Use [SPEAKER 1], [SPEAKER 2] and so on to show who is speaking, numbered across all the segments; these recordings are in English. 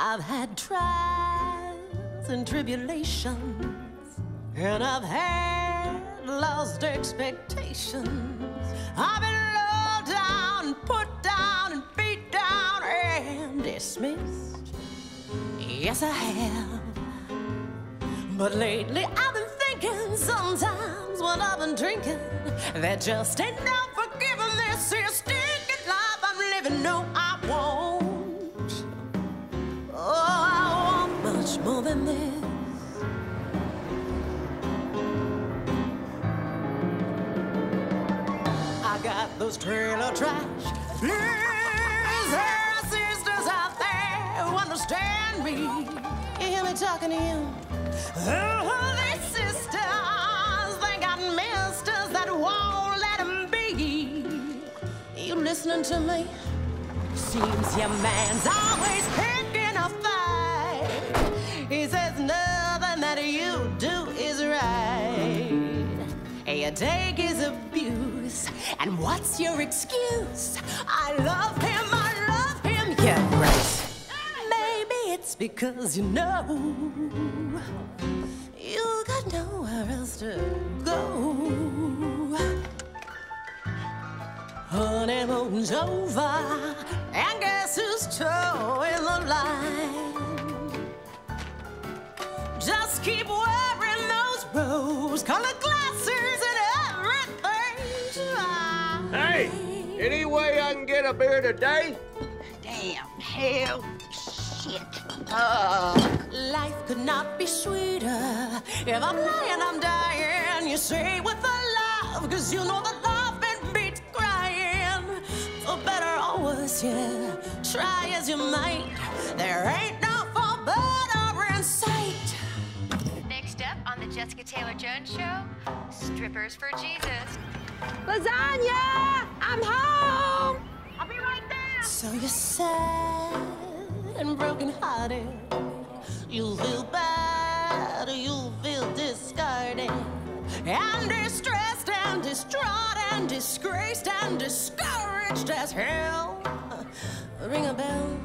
[SPEAKER 1] I've had trials and tribulations, and I've had lost expectations. I've been low down, put down, and beat down, and dismissed. Yes, I have. But lately I've been thinking sometimes when I've been drinking that just ain't no forgiving this here stinking life I'm living. No, I won't. Oh, I want much more than this. I got those trailer trash blues. There are sisters out there who understand me. You hear me talking to you? Oh, these sisters, they got misters that won't let them be. You listening to me? Seems your man's always picking a fight. He says nothing that you do is right. You take his abuse, and what's your excuse? I love him, yeah, right. Maybe it's because you know you got nowhere else to go. Honeymoon's over, and guess who's toeing the line? Just keep wearing those rose-colored glasses and everything's fine.
[SPEAKER 2] Hey, any way I can get a beer today?
[SPEAKER 3] Damn, hell, shit.
[SPEAKER 1] Life could not be sweeter. If I'm lying, I'm dying. You say it with a laugh, 'cause you know that laughing beats crying. For better or worse, yeah, try as you might, there ain't no far better in sight.
[SPEAKER 4] Next up on the Jessica Taylor Jones Show, Strippers for Jesus.
[SPEAKER 5] Lasagna! I'm home!
[SPEAKER 4] I'll be right there!
[SPEAKER 1] So you're sad and broken-hearted. You feel bad, you feel discarded, and distressed and distraught and disgraced and discouraged as hell. Ring a bell.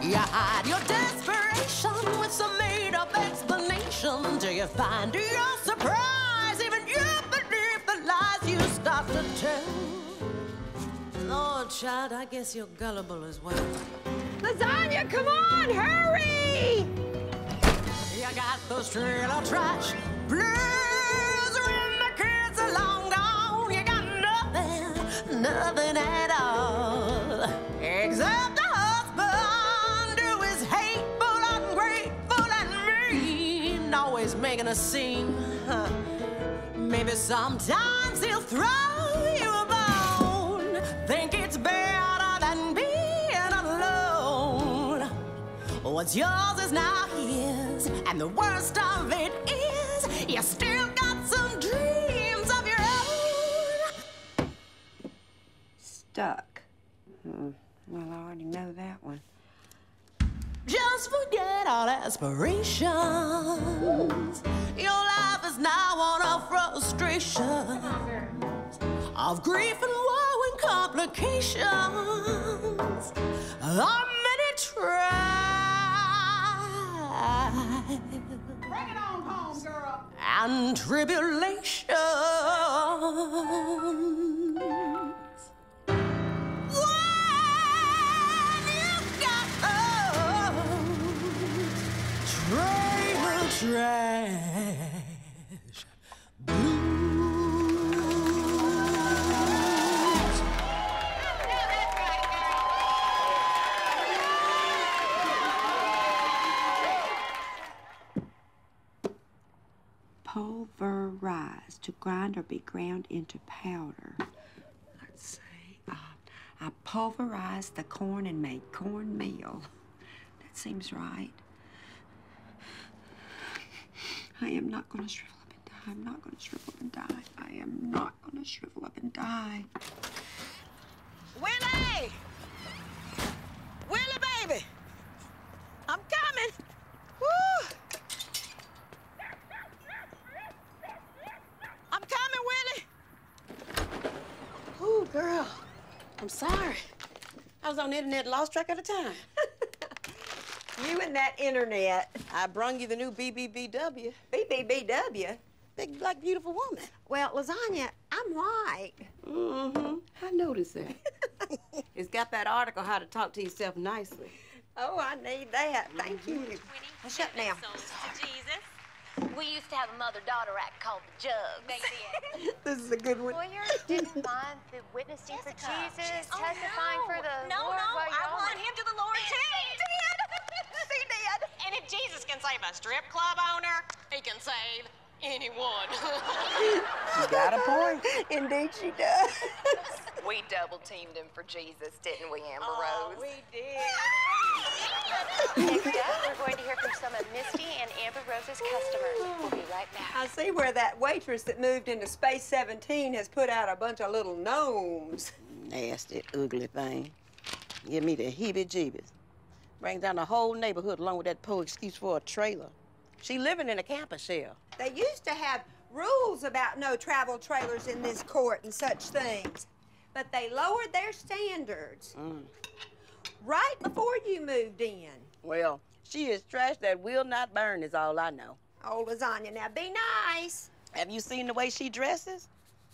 [SPEAKER 1] You hide your desperation with some made-up explanation till you find to your surprise even you believe the lies you start to tell. Lord, child, I guess you're gullible as well.
[SPEAKER 5] Lasagna, come on, hurry!
[SPEAKER 1] You got those trailer trash blues when the kids are long gone. You got nothing at all, except a husband who is hateful, ungrateful, and mean, always making a scene. Maybe sometimes he'll throw you a bone. Think it's better than being alone. What's yours is now his, and the worst of it is you still got some dreams of your own.
[SPEAKER 5] Stuck. Well, I already know that one.
[SPEAKER 1] Just forget all aspirations. Your life is now one of frustration, of grief and woe and complications. How many trials
[SPEAKER 3] Bring it on home, girl.
[SPEAKER 1] and tribulations. Trash blues.
[SPEAKER 5] Pulverize, to grind or be ground into powder. Let's see. I pulverized the corn and made cornmeal. That seems right. I am not going to shrivel up and die. I'm not going to shrivel up and die. I am not going to shrivel up and die.
[SPEAKER 3] Willie! Willie, baby! I'm coming! Woo! I'm coming, Willie! Ooh, girl. I'm sorry. I was on the internet, lost track of the time.
[SPEAKER 5] You and that internet.
[SPEAKER 6] I brung you the new BBBW.
[SPEAKER 5] BBBW?
[SPEAKER 6] Big, black, beautiful woman.
[SPEAKER 5] Well, Lasagna, I'm white.
[SPEAKER 6] Mm-hmm. I noticed that. It's got that article, How to Talk to Yourself Nicely.
[SPEAKER 5] Oh, I need that. Thank you. Hush up now.
[SPEAKER 4] We used to have a mother-daughter act called The Jug. They did.
[SPEAKER 5] This is a good one.
[SPEAKER 4] Lawyer didn't mind the witnessing for Jesus, testifying for the Lord while
[SPEAKER 3] I
[SPEAKER 4] y'all
[SPEAKER 3] want him to the Lord too. She did. And if Jesus can save a strip club owner, he can save anyone.
[SPEAKER 6] You got a point.
[SPEAKER 5] Indeed she does.
[SPEAKER 7] We double-teamed him for Jesus, didn't we, Amber Rose?
[SPEAKER 3] We did.
[SPEAKER 4] Next up, we're going to hear from some of Misty and Amber Rose's customers. We'll be right back.
[SPEAKER 5] I see where that waitress that moved into Space 17 has put out a bunch of little gnomes.
[SPEAKER 6] Nasty, ugly thing. Give me the heebie-jeebies. Brings down the whole neighborhood along with that poor excuse for a trailer. She living in a camper shell.
[SPEAKER 5] They used to have rules about no travel trailers in this court and such things, but they lowered their standards right before you moved in.
[SPEAKER 6] Well, she is trash that will not burn is all I know.
[SPEAKER 5] Oh, Lasagna, now be nice.
[SPEAKER 6] Have you seen the way she dresses?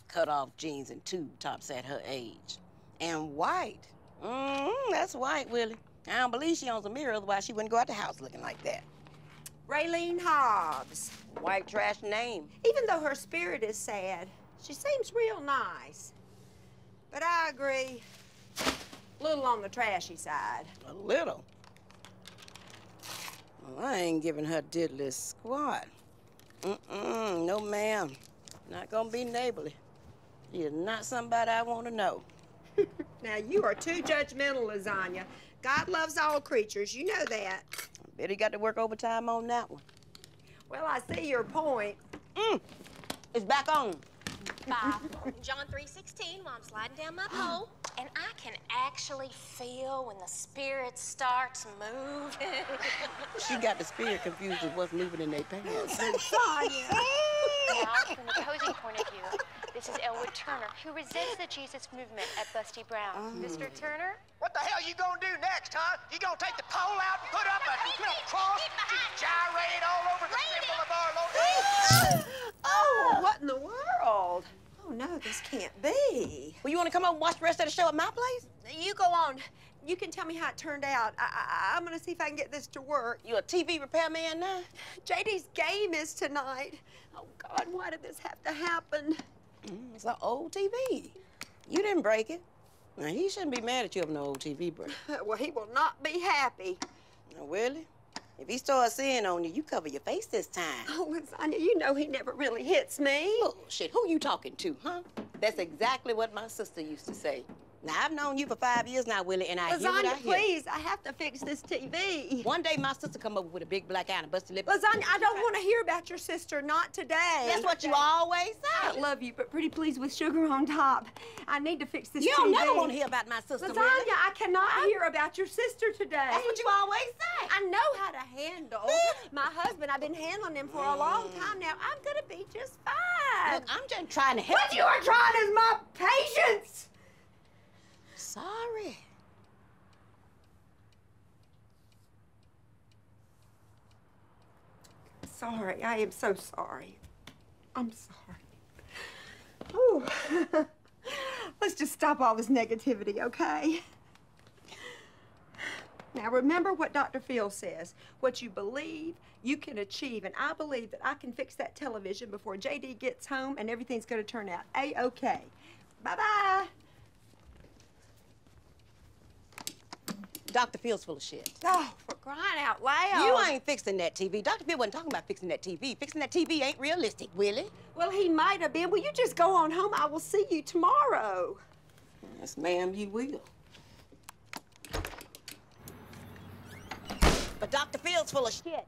[SPEAKER 6] Cut off jeans and tube tops at her age. And white. That's white, Willie. I don't believe she owns a mirror, otherwise she wouldn't go out the house looking like that.
[SPEAKER 5] Raylene Hobbs.
[SPEAKER 6] White trash name.
[SPEAKER 5] Even though her spirit is sad, she seems real nice. But I agree, a little on the trashy side.
[SPEAKER 6] A little. Well, I ain't giving her diddly squat. No, ma'am. Not gonna be neighborly. She is not somebody I want to know.
[SPEAKER 5] Now, you are too judgmental, Lasagna. God loves all creatures, you know that.
[SPEAKER 6] I bet he got to work overtime on that one.
[SPEAKER 5] Well, I see your point.
[SPEAKER 6] It's back on.
[SPEAKER 3] John 3:16 while I'm sliding down my pole.
[SPEAKER 4] And I can actually feel when the spirit starts moving.
[SPEAKER 6] She got the spirit confused with what's moving in their pants.
[SPEAKER 4] Now, from the opposing point of view, this is Elwood Turner, who resents the Jesus movement at Busty Brown. Mr. Turner?
[SPEAKER 2] What the hell you gonna do next, huh? You gonna take the pole out and put up a little cross to gyrate all over the symbol of our Lord?
[SPEAKER 5] Oh, what in the world? Oh, no, this can't be.
[SPEAKER 6] Well, you want to come over and watch the rest of the show at my place?
[SPEAKER 5] You go on. You can tell me how it turned out. I'm going to see if I can get this to work.
[SPEAKER 6] You a TV repairman now?
[SPEAKER 5] JD's game is tonight. Oh, God, why did this have to happen?
[SPEAKER 6] It's an old TV. You didn't break it. Now, he shouldn't be mad at you over no old TV break.
[SPEAKER 5] Well, he will not be happy.
[SPEAKER 6] Now, Willie, if he starts seeing on you, you cover your face this time.
[SPEAKER 5] Oh, Lasagna, you know he never really hits me.
[SPEAKER 6] Bullshit, who you talking to, huh? That's exactly what my sister used to say. Now, I've known you for 5 years now, Willie, and I hear what I
[SPEAKER 5] Lasagna,
[SPEAKER 6] hear.
[SPEAKER 5] please, I have to fix this TV.
[SPEAKER 6] One day, my sister come over with a big black eye and a busted lip.
[SPEAKER 5] Lasagna, I don't want to hear about your sister, not today.
[SPEAKER 6] That's what you always say.
[SPEAKER 5] I love you, but pretty please with sugar on top. I need to fix this
[SPEAKER 6] You
[SPEAKER 5] TV.
[SPEAKER 6] don't never want to hear about my sister,
[SPEAKER 5] Lasagna,
[SPEAKER 6] Willie.
[SPEAKER 5] I cannot hear about your sister today.
[SPEAKER 6] That's what you always say.
[SPEAKER 5] I know how to handle my husband. I've been handling him for a long time now. I'm gonna be just fine.
[SPEAKER 6] Look, I'm just trying to help
[SPEAKER 5] What you are trying is my patience.
[SPEAKER 6] Sorry.
[SPEAKER 5] Sorry, I am so sorry. I'm sorry. Ooh. Let's just stop all this negativity, okay? Now, remember what Dr. Phil says. What you believe, you can achieve. And I believe that I can fix that television before JD gets home and everything's going to turn out A-okay. Bye-bye.
[SPEAKER 6] Dr. Phil's full of shit.
[SPEAKER 5] Oh, for crying out loud.
[SPEAKER 6] You ain't fixing that TV. Dr. Phil wasn't talking about fixing that TV. Fixing that TV ain't realistic, Willie.
[SPEAKER 5] Well, he might have been. Will you just go on home? I will see you tomorrow.
[SPEAKER 6] Yes, ma'am, you will. But Dr. Phil's full of shit.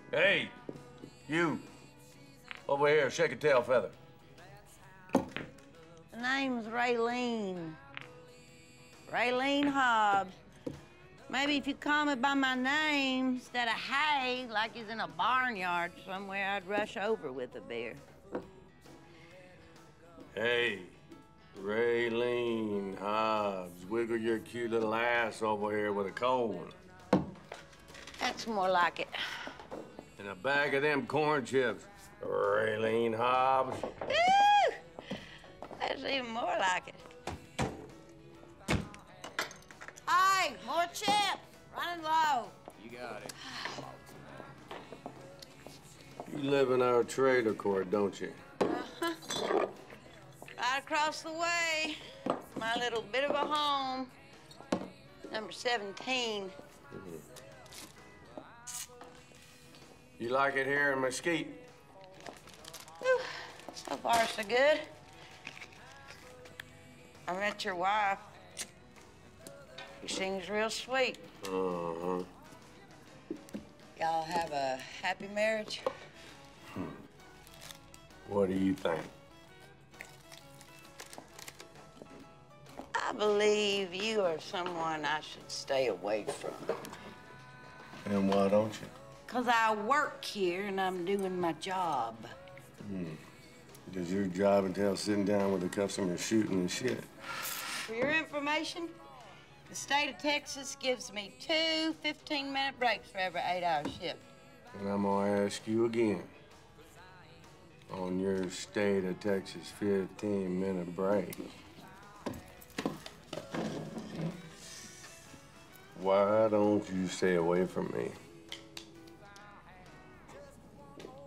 [SPEAKER 2] Hey, you. Over here, shake a tail feather.
[SPEAKER 8] The name's Raylene. Raylene Hobbs. Maybe if you call me by my name instead of hey, like he's in a barnyard somewhere, I'd rush over with a beer.
[SPEAKER 9] Hey, Raylene Hobbs, wiggle your cute little ass over here with a cold one.
[SPEAKER 8] That's more like it.
[SPEAKER 9] And a bag of them corn chips, Raylene Hobbs.
[SPEAKER 8] Woo! That's even more like it. Hey, more chips. Running low.
[SPEAKER 9] You got it. You live in our trailer court, don't you?
[SPEAKER 8] Uh-huh. Right across the way. My little bit of a home. Number 17.
[SPEAKER 9] Mm-hmm. You like it here in Mesquite?
[SPEAKER 8] Whew. So far, so good. I met your wife. She seems real sweet.
[SPEAKER 9] Uh-huh.
[SPEAKER 8] Y'all have a happy marriage?
[SPEAKER 9] What do you think?
[SPEAKER 8] I believe you are someone I should stay away from.
[SPEAKER 9] And why don't you?
[SPEAKER 8] 'Cause I work here and I'm doing my job.
[SPEAKER 9] Does your job entail sitting down with the customer shooting and shit?
[SPEAKER 8] For your information, the state of Texas gives me 2 15-minute breaks for every 8-hour shift.
[SPEAKER 9] And I'm gonna ask you again. On your state of Texas 15-minute break, why don't you stay away from me?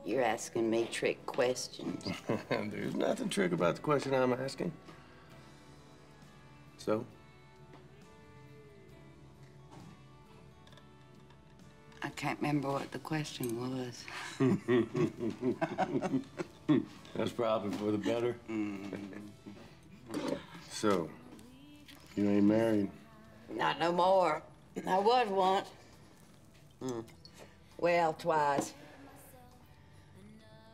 [SPEAKER 8] You're asking me trick questions.
[SPEAKER 9] There's nothing trick about the question I'm asking. So?
[SPEAKER 8] I can't remember what the question was.
[SPEAKER 9] That's probably for the better. So, you ain't married?
[SPEAKER 8] Not no more. I was once. Well, twice.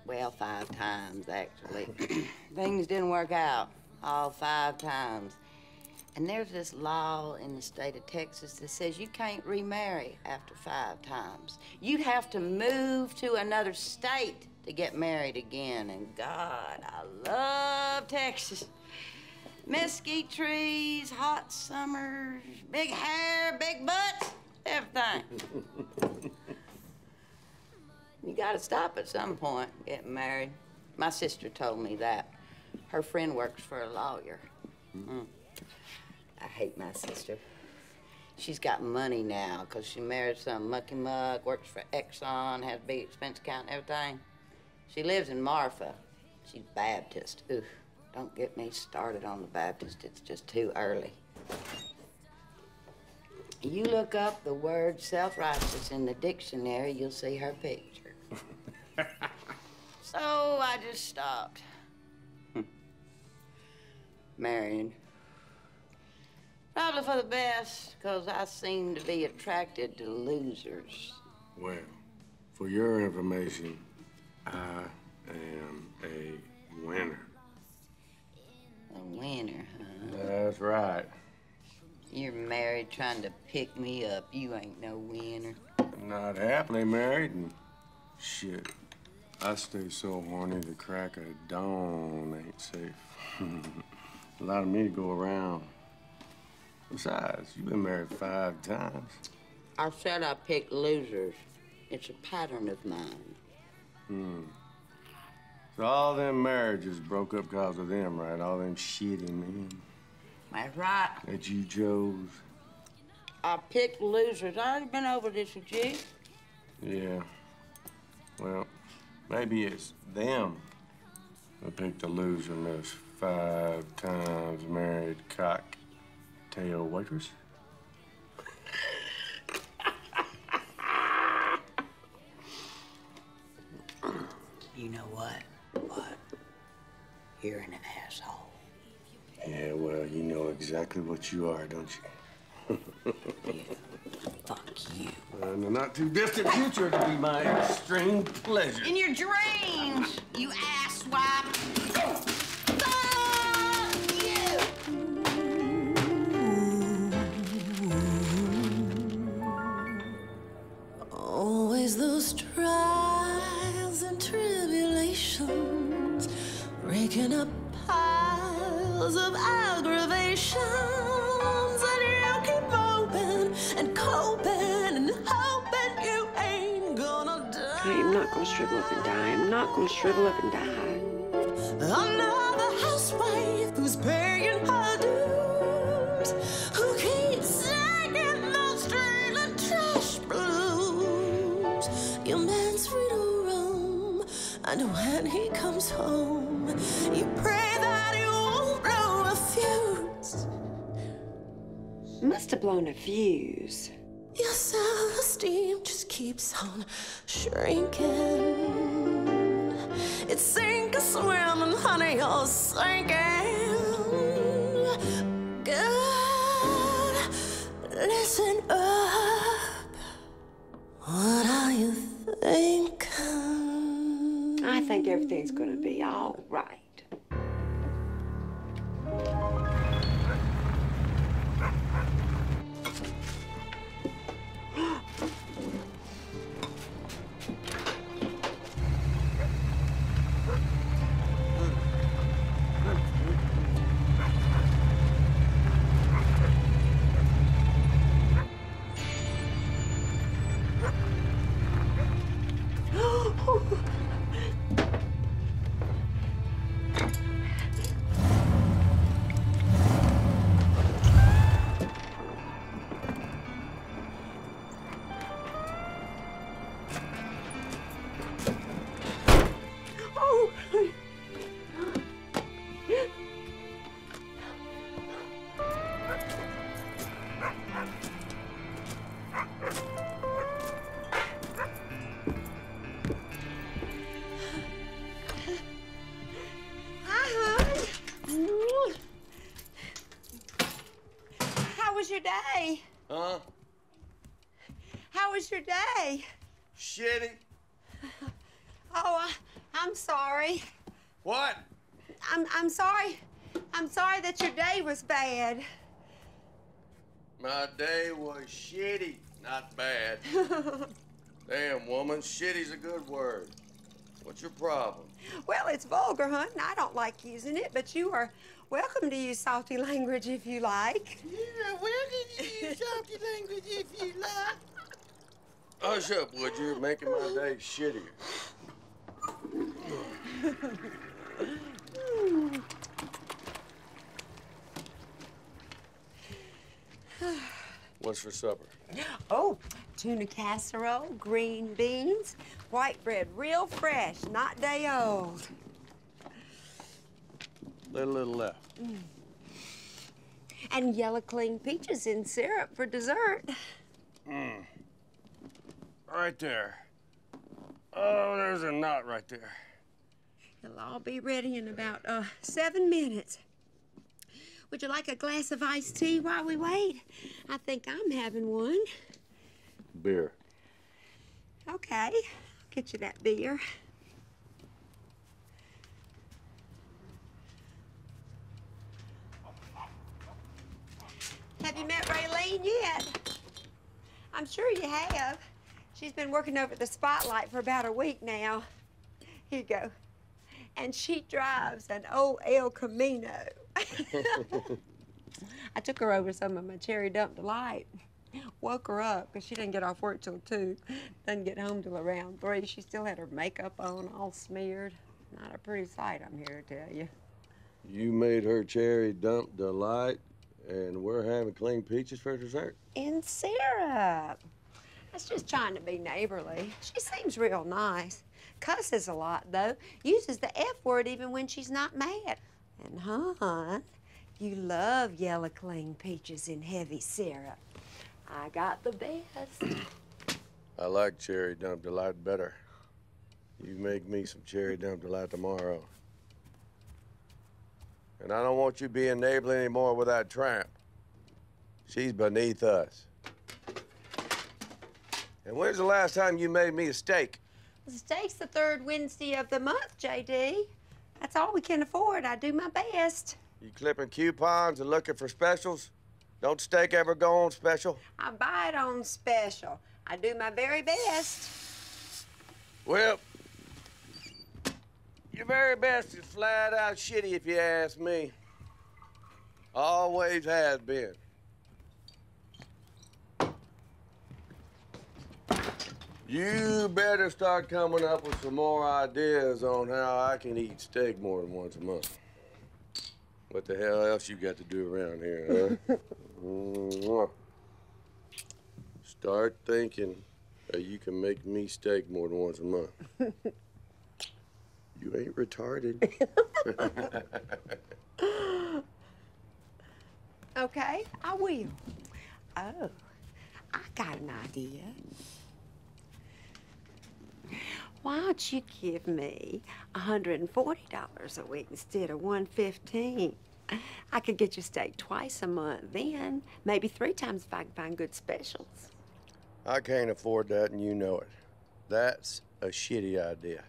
[SPEAKER 8] Well, 5 times, actually. Things didn't work out all 5 times. And there's this law in the state of Texas that says you can't remarry after 5 times. You'd have to move to another state to get married again. And God, I love Texas. Mesquite trees, hot summers, big hair, big butts, everything. You gotta stop at some point getting married. My sister told me that. Her friend works for a lawyer. I hate my sister. She's got money now because she married some mucky muck, works for Exxon, has a big expense account and everything. She lives in Marfa. She's Baptist. Ooh, don't get me started on the Baptist. It's just too early. You look up the word self-righteous in the dictionary, you'll see her picture. So I just stopped. Marrying. Probably for the best, because I seem to be attracted to losers.
[SPEAKER 9] Well, for your information, I am a winner.
[SPEAKER 8] A winner, huh?
[SPEAKER 9] That's right.
[SPEAKER 8] You're married trying to pick me up. You ain't no winner.
[SPEAKER 9] Not happily married, and shit. I stay so horny the crack of dawn ain't safe. A lot of me to go around. Besides, you've been married 5 times.
[SPEAKER 8] I said I pick losers. It's a pattern of mine.
[SPEAKER 9] So all them marriages broke up because of them, right? All them shitty men
[SPEAKER 8] That's right.
[SPEAKER 9] that you chose.
[SPEAKER 8] I pick losers. I already been over this with you.
[SPEAKER 9] Yeah. Well, maybe it's them that picked the loser in those 5 times married cocktail waitress.
[SPEAKER 8] You know what? What? You're an asshole.
[SPEAKER 9] Yeah, well, you know exactly what you are, don't you?
[SPEAKER 8] Yeah. Fuck you.
[SPEAKER 9] In the not too distant future, it'll be my extreme pleasure.
[SPEAKER 8] In your dreams, you asswipe. Fuck you!
[SPEAKER 1] Stacking up piles of aggravations, and you keep moping and coping and hoping you ain't gonna die.
[SPEAKER 5] I am not gonna shrivel up and die. I'm not gonna shrivel up and die.
[SPEAKER 1] Another housewife who's paying her dues, who keeps taking those trailer trash blues. Your man's free to roam, and when he comes home, you pray that he won't blow a fuse.
[SPEAKER 5] Must have blown a fuse.
[SPEAKER 1] Your self-esteem just keeps on shrinking. It's sink or swim, and honey, you're sinking. God, listen up. What are you thinking?
[SPEAKER 5] I think everything's gonna be all right. How was your day?
[SPEAKER 9] Huh?
[SPEAKER 5] How was your day?
[SPEAKER 9] Shitty.
[SPEAKER 5] Oh, I'm sorry.
[SPEAKER 9] What?
[SPEAKER 5] I'm sorry. I'm sorry that your day was bad.
[SPEAKER 9] My day was shitty, not bad. Damn, woman, shitty's a good word. What's your problem?
[SPEAKER 5] Well, it's vulgar, hun, and I don't like using it, but you are welcome to use salty language if you like.
[SPEAKER 2] You're welcome to use salty language if you like.
[SPEAKER 9] Hush up, would you? You're making my day shittier. What's for supper?
[SPEAKER 5] Oh, tuna casserole, green beans, white bread, real fresh, not day old.
[SPEAKER 9] Little left.
[SPEAKER 5] And yellow clean peaches in syrup for dessert.
[SPEAKER 9] Right there. Oh, there's a knot right there.
[SPEAKER 5] It'll all be ready in about 7 minutes. Would you like a glass of iced tea while we wait? I think I'm having one.
[SPEAKER 9] Beer.
[SPEAKER 5] Okay, I'll get you that beer. Have you met Raylene yet? I'm sure you have. She's been working over at the Spotlight for about a week now. Here you go. And she drives an old El Camino. I took her over some of my cherry dump delight. Woke her up because she didn't get off work till 2. Didn't get home till around 3. She still had her makeup on, all smeared. Not a pretty sight, I'm here to tell you.
[SPEAKER 9] You made her cherry dump delight, and we're having clean peaches for dessert?
[SPEAKER 5] In syrup. That's just trying to be neighborly. She seems real nice. Cusses a lot, though. Uses the F word even when she's not mad. And, hon, you love yellow clean peaches in heavy syrup. I got the best.
[SPEAKER 9] I like cherry dump delight better. You make me some cherry dump delight tomorrow. And I don't want you being neighborly anymore with that tramp. She's beneath us. And when's the last time you made me a steak?
[SPEAKER 5] The steak's the 3rd Wednesday of the month, J.D. That's all we can afford. I do my best.
[SPEAKER 9] You clipping coupons and looking for specials? Don't steak ever go on special?
[SPEAKER 5] I buy it on special. I do my very best.
[SPEAKER 9] Well, Your very best is flat out shitty if you ask me. Always has been. You better start coming up with some more ideas on how I can eat steak more than once a month. What the hell else you got to do around here, huh? Start thinking that you can make me steak more than once a month. You ain't retarded.
[SPEAKER 5] Okay, I will. Oh, I got an idea. Why don't you give me $140 a week instead of $115? I could get you steak twice a month then, maybe 3 times if I can find good specials.
[SPEAKER 9] I can't afford that, and you know it. That's a shitty idea.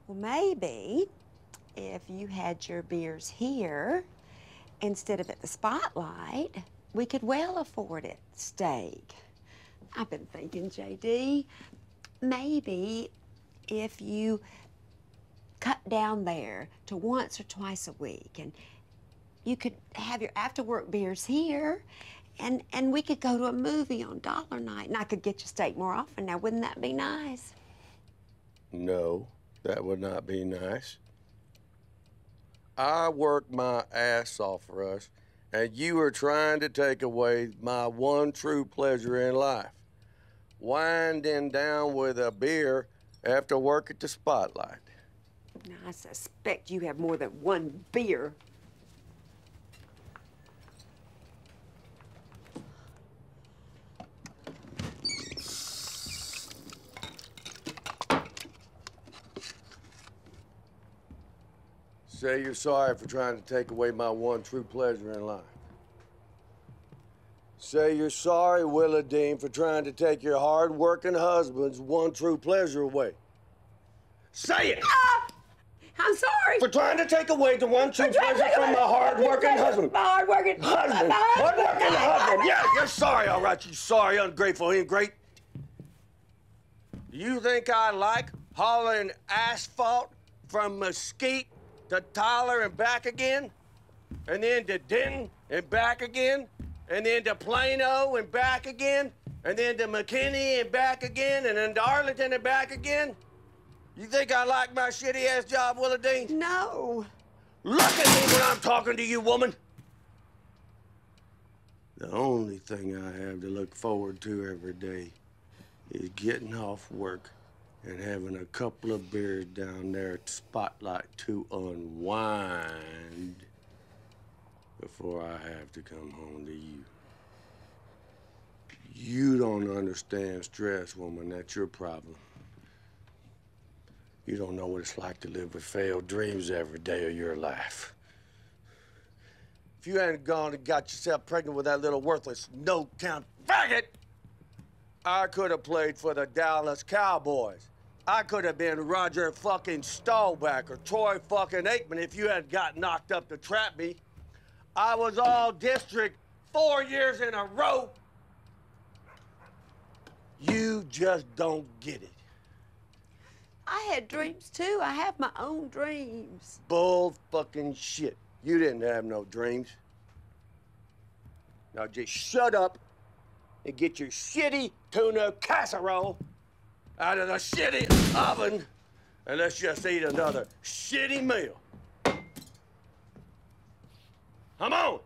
[SPEAKER 5] Well, maybe if you had your beers here instead of at the Spotlight, we could well afford it. Steak. I've been thinking, JD, maybe if you cut down there to once or twice a week, and you could have your after-work beers here, and we could go to a movie on dollar night, and I could get you steak more often. Now, wouldn't that be nice?
[SPEAKER 9] No, that would not be nice. I work my ass off for us, and you are trying to take away my one true pleasure in life. Winding down with a beer after work at the Spotlight.
[SPEAKER 5] Now, I suspect you have more than one beer.
[SPEAKER 9] Say you're sorry for trying to take away my one true pleasure in life. Say you're sorry, Willadean, for trying to take your hard-working husband's one true pleasure away. Say it!
[SPEAKER 5] I'm sorry.
[SPEAKER 9] For trying to take away the one true pleasure from my hard-working husband.
[SPEAKER 5] My hard-working
[SPEAKER 9] husband. Hard-working husband. Yeah, you're sorry, all right. You sorry, ungrateful ingrate. Do you think I like hauling asphalt from Mesquite to Tyler and back again? And then to Denton and back again? And then to Plano and back again? And then to McKinney and back again? And then to Arlington and back again? You think I like my shitty-ass job, Willadean?
[SPEAKER 5] No.
[SPEAKER 9] Look at me when I'm talking to you, woman. The only thing I have to look forward to every day is getting off work and having a couple of beers down there at the Spotlight to unwind before I have to come home to you. You don't understand stress, woman. That's your problem. You don't know what it's like to live with failed dreams every day of your life. If you hadn't gone and got yourself pregnant with that little worthless no-count faggot, I could have played for the Dallas Cowboys. I could have been Roger fucking Staubach or Troy fucking Aikman if you hadn't got knocked up to trap me. I was all district 4 years in a row. You just don't get it.
[SPEAKER 5] I had dreams too. I have my own dreams.
[SPEAKER 9] Bull fucking shit. You didn't have no dreams. Now just shut up and get your shitty tuna casserole out of the shitty oven and let's just eat another shitty meal. Come on.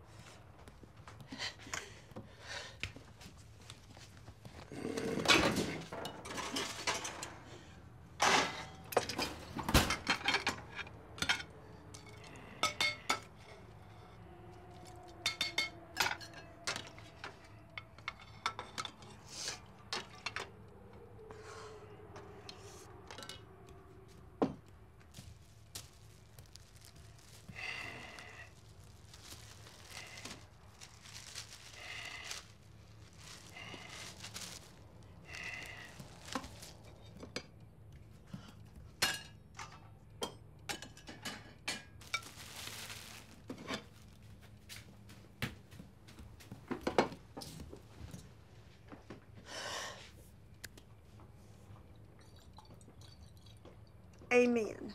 [SPEAKER 5] Amen.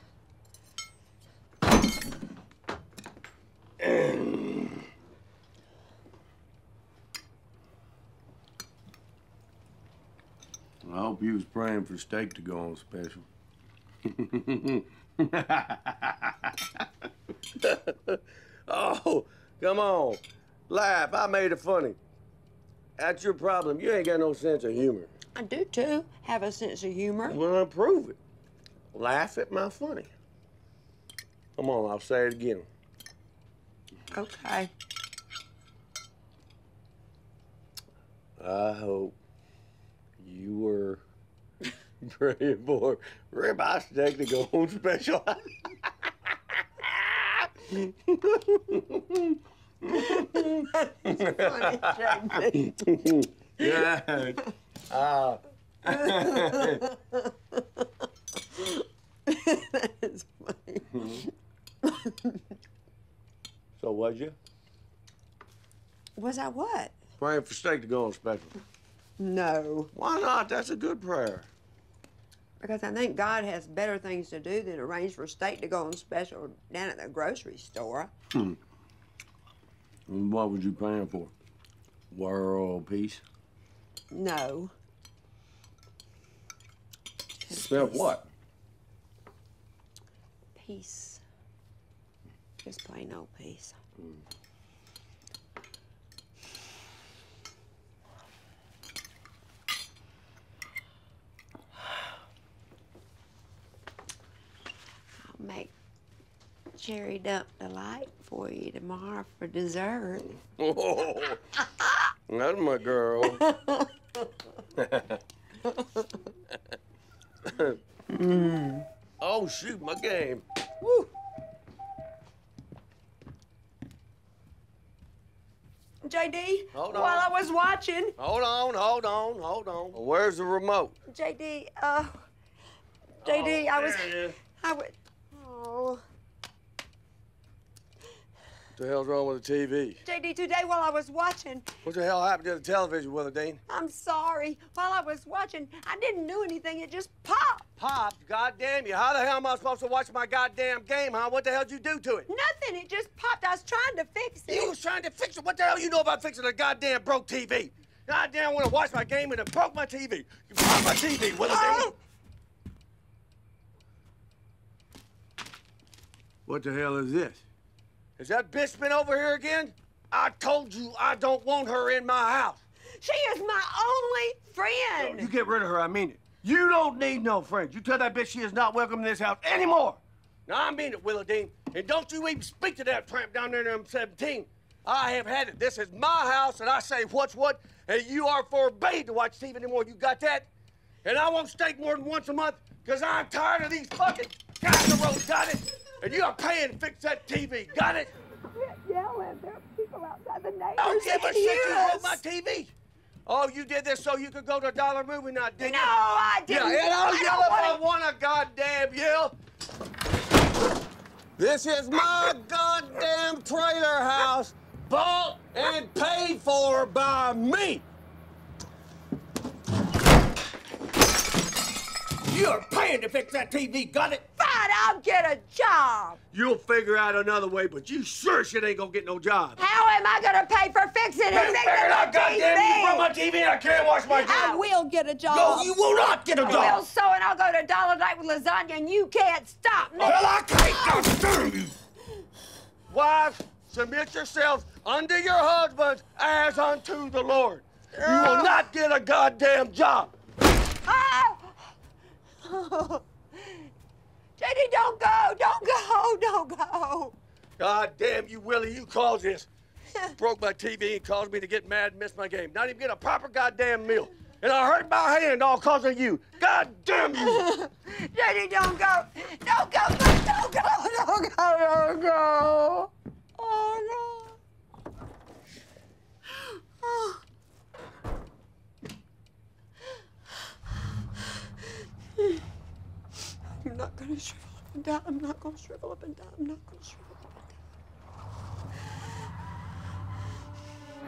[SPEAKER 9] hope you was praying for steak to go on special. Oh, come on. Laugh. I made it funny. That's your problem. You ain't got no sense of humor.
[SPEAKER 5] I do, too. Have a sense of humor.
[SPEAKER 9] Well, prove it. Laugh at my funny. Come on, I'll say it again.
[SPEAKER 5] Okay.
[SPEAKER 9] I hope you were praying for ribeye steak to go on special. Yeah.
[SPEAKER 5] That's funny.
[SPEAKER 9] So was you?
[SPEAKER 5] Was I what?
[SPEAKER 9] Praying for steak to go on special.
[SPEAKER 5] No.
[SPEAKER 9] Why not? That's a good prayer.
[SPEAKER 5] Because I think God has better things to do than arrange for steak to go on special down at the grocery store.
[SPEAKER 9] And what was you praying for? World peace?
[SPEAKER 5] No.
[SPEAKER 9] Spell what?
[SPEAKER 5] Peace. Just plain old peace. I'll make cherry dump delight for you tomorrow for dessert.
[SPEAKER 9] Oh, that's my girl. Oh, shoot, my game. Woo.
[SPEAKER 5] JD,
[SPEAKER 9] Hold on.
[SPEAKER 5] while I was watching.
[SPEAKER 9] Hold on. Where's the remote?
[SPEAKER 5] JD, JD, I was.
[SPEAKER 9] There it is.
[SPEAKER 5] Oh.
[SPEAKER 9] What the hell's wrong with the TV?
[SPEAKER 5] JD, today while I was watching,
[SPEAKER 9] What the hell happened to the television, Willadean?
[SPEAKER 5] I'm sorry. While I was watching, I didn't do anything. It just popped.
[SPEAKER 9] Popped? Goddamn you. How the hell am I supposed to watch my goddamn game, huh? What the hell did you do to it?
[SPEAKER 5] Nothing. It just popped. I was trying to fix it.
[SPEAKER 9] You was trying to fix it? What the hell you know about fixing a goddamn broke TV? Goddamn want to watch my game and it broke my TV. You broke my TV, Willadean.
[SPEAKER 5] Oh.
[SPEAKER 9] What the hell is this? Has that bitch been over here again? I told you I don't want her in my house.
[SPEAKER 5] She is my only friend.
[SPEAKER 9] You get rid of her, I mean it. You don't need no friends. You tell that bitch she is not welcome in this house anymore. Now, I mean it, Willadean. And don't you even speak to that tramp down there in M17. I have had it. This is my house, and I say what's what, and you are forbade to watch TV anymore. You got that? And I won't steak more than once a month, because I'm tired of these fucking casseroles, got it? And you are paying to fix that TV, got it?
[SPEAKER 5] Yelling. There are people outside the neighbors.
[SPEAKER 9] Don't give a shit, you
[SPEAKER 5] Yes.
[SPEAKER 9] broke my TV. Oh, you did this so you could go to a dollar movie night, didn't you?
[SPEAKER 5] No, I didn't.
[SPEAKER 9] Yeah, and I'll
[SPEAKER 5] I
[SPEAKER 9] yell
[SPEAKER 5] don't
[SPEAKER 9] if I
[SPEAKER 5] wanna-
[SPEAKER 9] want a goddamn yell. This is my goddamn trailer house, bought and paid for by me. You're paying to fix that TV, got it?
[SPEAKER 5] Fine, I'll get a job.
[SPEAKER 9] You'll figure out another way, but you sure shit ain't gonna get no job.
[SPEAKER 5] How am I gonna pay for fixing and fixing
[SPEAKER 9] Figure it out,
[SPEAKER 5] the
[SPEAKER 9] goddamn! You broke my
[SPEAKER 5] TV?
[SPEAKER 9] TV and I can't watch my game.
[SPEAKER 5] I will get a job.
[SPEAKER 9] No, you will not get a
[SPEAKER 5] I
[SPEAKER 9] job.
[SPEAKER 5] will so, and I'll go to Dollar Night with lasagna, and you can't stop me.
[SPEAKER 9] Well, I can't goddamn you. Wives, submit yourselves unto your husbands as unto the Lord. You will not get a goddamn job.
[SPEAKER 5] Oh. JD, don't go, don't go, don't go.
[SPEAKER 9] God damn you, Willie, you caused this. Broke my TV and caused me to get mad and miss my game. Not even get a proper goddamn meal. And I hurt my hand all cause of you. God damn you.
[SPEAKER 5] JD, don't go. Don't go, don't go, don't go, don't go. Oh, no. Oh. I'm not gonna shrivel up and down. I'm not gonna shrivel up and down. I'm not gonna shrivel up and down.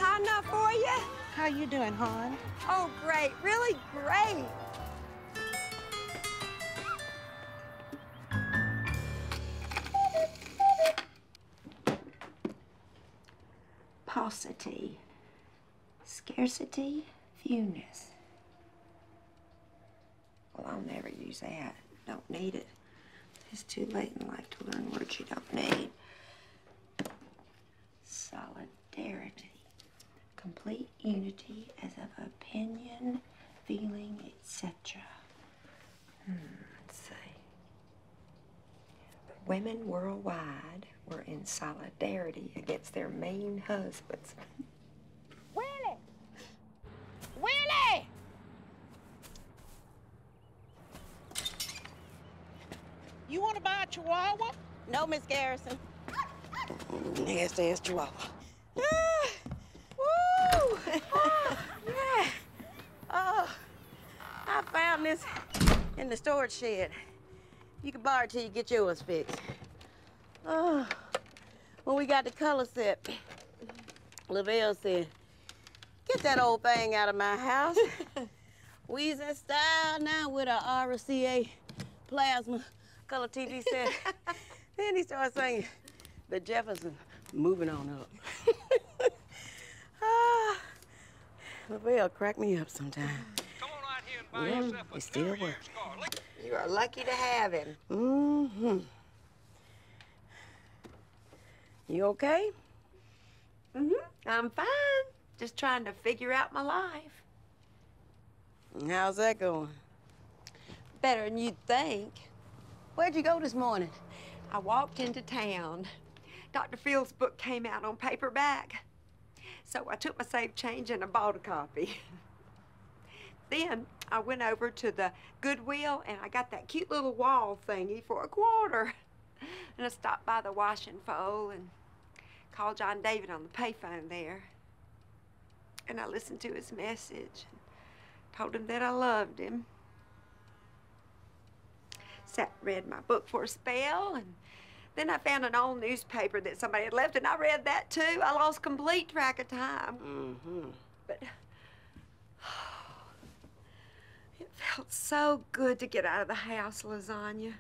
[SPEAKER 10] Hot enough for you?
[SPEAKER 11] How you doing, hon?
[SPEAKER 10] Oh, great. Really great.
[SPEAKER 5] Paucity, scarcity, fewness. Well, I'll never use that. Don't need it. It's too late in life to learn words you don't need. Solidarity, complete unity as of opinion, feeling, etc. Let's see. Women worldwide were in solidarity against their mean husbands.
[SPEAKER 10] Willie! Willie!
[SPEAKER 11] You want to buy a Chihuahua?
[SPEAKER 6] No, Miss Garrison. Nasty ass Chihuahua. Woo! Yeah. Oh, I found this in the storage shed. You can borrow it till you get yours fixed. Oh, when we got the color set, Lavelle said, "Get that old thing out of my house." We's in style now with our RCA plasma color TV set. Then he started singing, "The Jeffersons moving on up." Lavelle cracked me up sometimes.
[SPEAKER 2] Come on out here and buy yourself a
[SPEAKER 6] it still
[SPEAKER 2] new
[SPEAKER 6] works.
[SPEAKER 2] used car. Look.
[SPEAKER 5] You are lucky to have him.
[SPEAKER 6] Mm-hmm. You okay?
[SPEAKER 5] I'm fine. Just trying to figure out my life.
[SPEAKER 6] How's that going?
[SPEAKER 5] Better than you'd think.
[SPEAKER 6] Where'd you go this morning?
[SPEAKER 5] I walked into town. Dr. Phil's book came out on paperback. So I took my saved change and I bought a copy. Then I went over to the Goodwill and I got that cute little wall thingy for $1. And I stopped by the wash and fold and called John David on the payphone there. And I listened to his message and told him that I loved him. Sat and read my book for a spell, and then I found an old newspaper that somebody had left, and I read that too. I lost complete track of time. But it felt so good to get out of the house, Lasagna.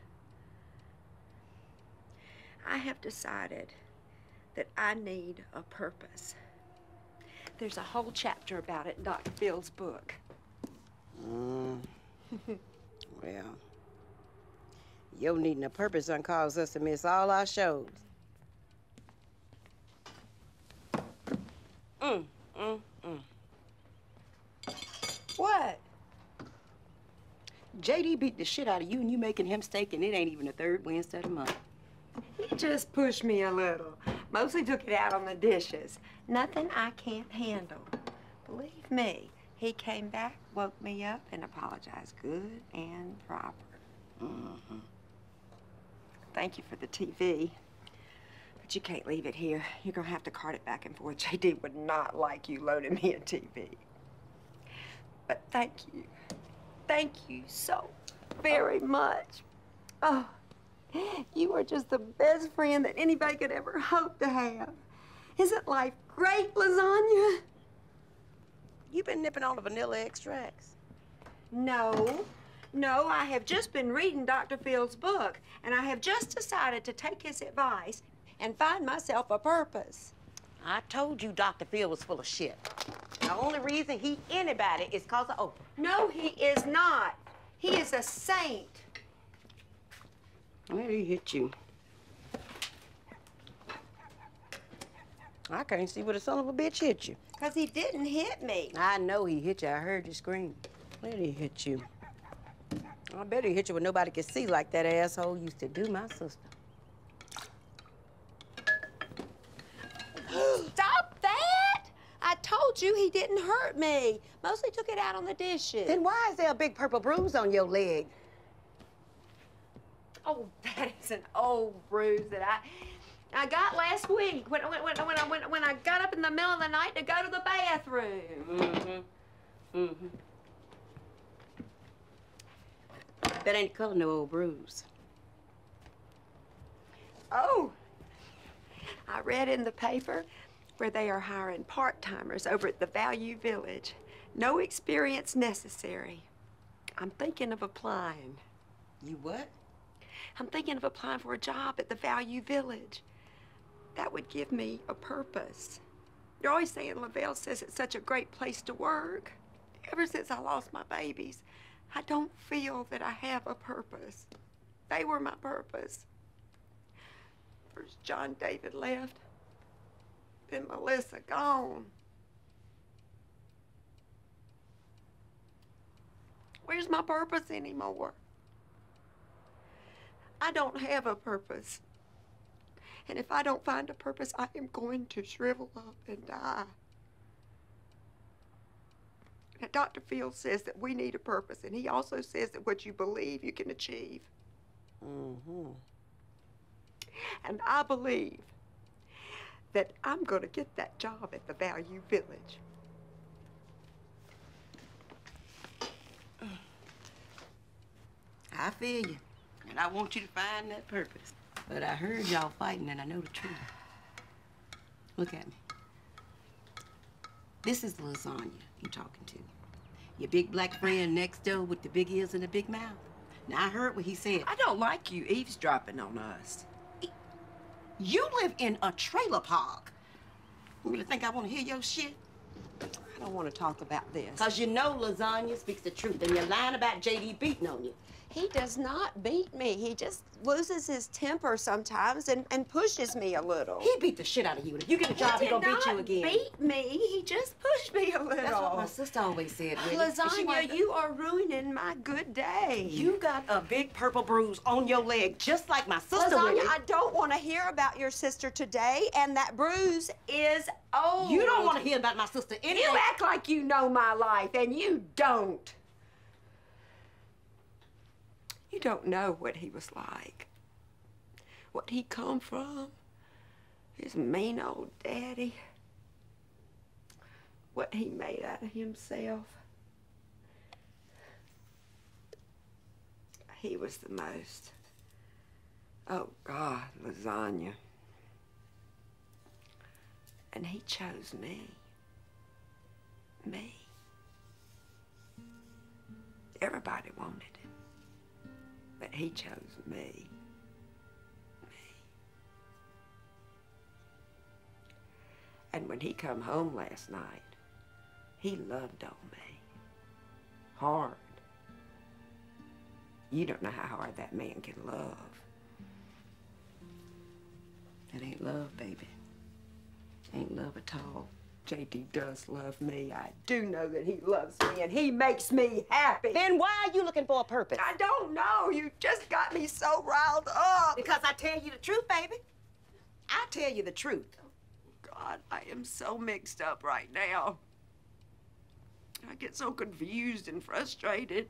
[SPEAKER 5] I have decided that I need a purpose. There's a whole chapter about it in Dr. Phil's book.
[SPEAKER 6] Well, your needing a purpose done caused us to miss all our shows.
[SPEAKER 5] What?
[SPEAKER 6] JD beat the shit out of you and you making him steak and it ain't even the third Wednesday of the month.
[SPEAKER 5] He just pushed me a little. Mostly took it out on the dishes. Nothing I can't handle. Believe me, he came back, woke me up, and apologized good and proper. Thank you for the TV. But you can't leave it here. You're gonna have to cart it back and forth. JD would not like you loading me a TV. But thank you. Thank you so very much. Oh, you are just the best friend that anybody could ever hope to have. Isn't life great, Lasagna?
[SPEAKER 6] You been nipping on the vanilla extracts?
[SPEAKER 5] No. No, I have just been reading Dr. Phil's book, and I have just decided to take his advice and find myself a purpose.
[SPEAKER 6] I told you Dr. Phil was full of shit. The only reason he anybody is cause of Oprah.
[SPEAKER 5] No, he is not. He is a saint.
[SPEAKER 6] Where did he hit you? I can't see where the son of a bitch hit you.
[SPEAKER 5] 'Cause he didn't hit me.
[SPEAKER 6] I know he hit you. I heard you scream. Where'd he hit you? I bet he hit you when nobody could see like that asshole used to do my sister.
[SPEAKER 10] Stop that! I told you he didn't hurt me. Mostly took it out on the dishes.
[SPEAKER 6] Then why is there a big purple bruise on your leg?
[SPEAKER 10] Oh, that is an old bruise that I got last week when I got up in the middle of the night to go to the bathroom.
[SPEAKER 6] That ain't the color no old bruise.
[SPEAKER 10] Oh, I read in the paper where they are hiring part-timers over at the Value Village. No experience necessary. I'm thinking of applying.
[SPEAKER 6] You what?
[SPEAKER 10] I'm thinking of applying for a job at the Value Village. That would give me a purpose. You're always saying Lavelle says it's such a great place to work. Ever since I lost my babies, I don't feel that I have a purpose. They were my purpose. First John David left, then Melissa gone. Where's my purpose anymore? I don't have a purpose. And if I don't find a purpose, I am going to shrivel up and die. Now, Dr. Fields says that we need a purpose, and he also says that what you believe, you can achieve. And I believe that I'm going to get that job at the Value Village.
[SPEAKER 6] I feel you, and I want you to find that purpose. But I heard y'all fighting, and I know the truth. Look at me. This is the lasagna you're talking to. Your big black friend next door with the big ears and the big mouth. Now, I heard what he said.
[SPEAKER 10] I don't like you eavesdropping on us.
[SPEAKER 6] You live in a trailer park. You really think I want to hear your shit?
[SPEAKER 10] I don't want to talk about this.
[SPEAKER 6] Because you know lasagna speaks the truth, and you're lying about J.D. beating on you.
[SPEAKER 10] He does not beat me. He just loses his temper sometimes and pushes me a little.
[SPEAKER 6] He beat the shit out of you. If you get a job, he's gonna beat you again.
[SPEAKER 10] He did not beat me. He just pushed me a little.
[SPEAKER 6] That's what my sister always said, Willie.
[SPEAKER 10] Lasagna, you are ruining my good day.
[SPEAKER 6] You got a big purple bruise on your leg, just like my sister,
[SPEAKER 10] Lasagna,
[SPEAKER 6] Willie.
[SPEAKER 10] I don't want to hear about your sister today, and that bruise is old.
[SPEAKER 6] You don't want to hear about my sister anyway.
[SPEAKER 10] You act like you know my life, and you don't. You don't know what he was like, what he come from, his mean old daddy, what he made out of himself. He was the most. Oh, God, lasagna. And he chose me. Me. Everybody wanted him. But he chose me. And when he come home last night, he loved on me. Hard. You don't know how hard that man can love. That ain't love, baby. Ain't love at all. J.D. does love me. I do know that he loves me, and he makes me happy.
[SPEAKER 6] Then why are you looking for a purpose?
[SPEAKER 10] I don't know. You just got me so riled up.
[SPEAKER 6] Because I tell you the truth, baby. I tell you the truth.
[SPEAKER 10] God, I am so mixed up right now. I get so confused and frustrated.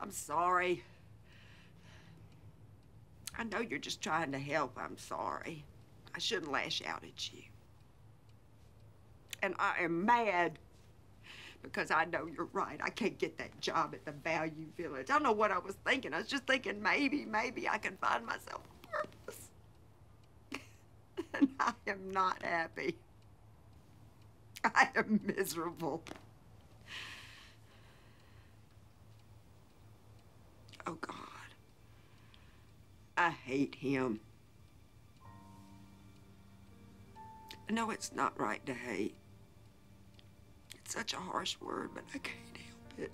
[SPEAKER 10] I'm sorry. I know you're just trying to help. I'm sorry. I shouldn't lash out at you. And I am mad because I know you're right. I can't get that job at the Value Village. I don't know what I was thinking. I was just thinking maybe I can find myself a purpose. And I am not happy. I am miserable. Oh, God. I hate him. No, it's not right to hate. It's such a harsh word, but I can't help it.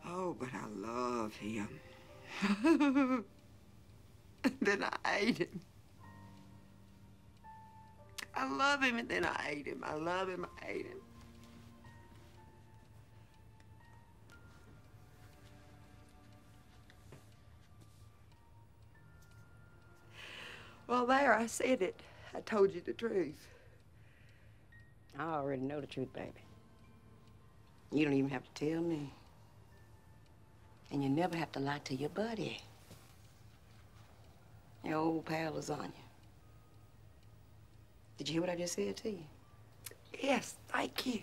[SPEAKER 10] Oh, but I love him. Then I hate him. I love him, and then I hate him. I love him, I hate him. Well, there, I said it. I told you the truth.
[SPEAKER 6] I already know the truth, baby. You don't even have to tell me. And you never have to lie to your buddy. Your old pal Lasagna. Did you hear what I just said to you?
[SPEAKER 10] Yes, thank you.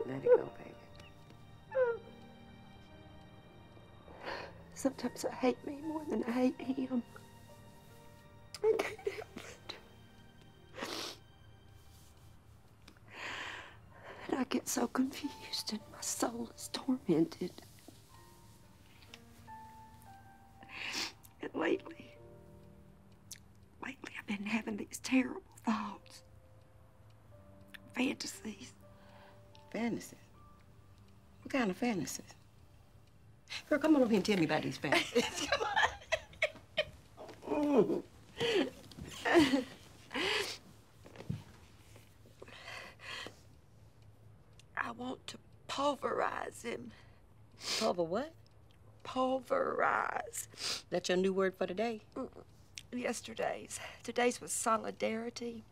[SPEAKER 6] Let it go, baby.
[SPEAKER 10] Sometimes I hate me more than I hate him. I can't help it. And I get so confused and my soul is tormented. And lately I've been having these terrible thoughts. Fantasies.
[SPEAKER 6] Fantasies? What kind of fantasies? Girl, come on over here and tell me about these fantasies. Come on.
[SPEAKER 10] I want to pulverize him.
[SPEAKER 6] Pulver what?
[SPEAKER 10] Pulverize.
[SPEAKER 6] That's your new word for today?
[SPEAKER 10] Yesterday's. Today's was solidarity.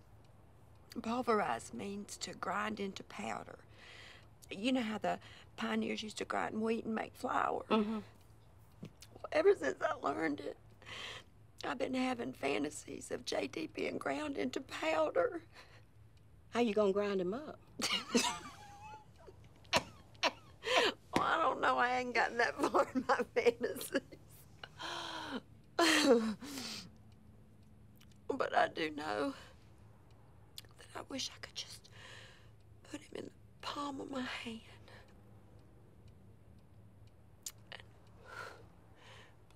[SPEAKER 10] Pulverize means to grind into powder. You know how the pioneers used to grind wheat and make flour?
[SPEAKER 6] Mm-hmm.
[SPEAKER 10] Well, ever since I learned it, I've been having fantasies of JD being ground into powder.
[SPEAKER 6] How you gonna grind him up?
[SPEAKER 10] Well, I don't know. I ain't gotten that far in my fantasies. But I do know that I wish I could just put him in the palm of my hand and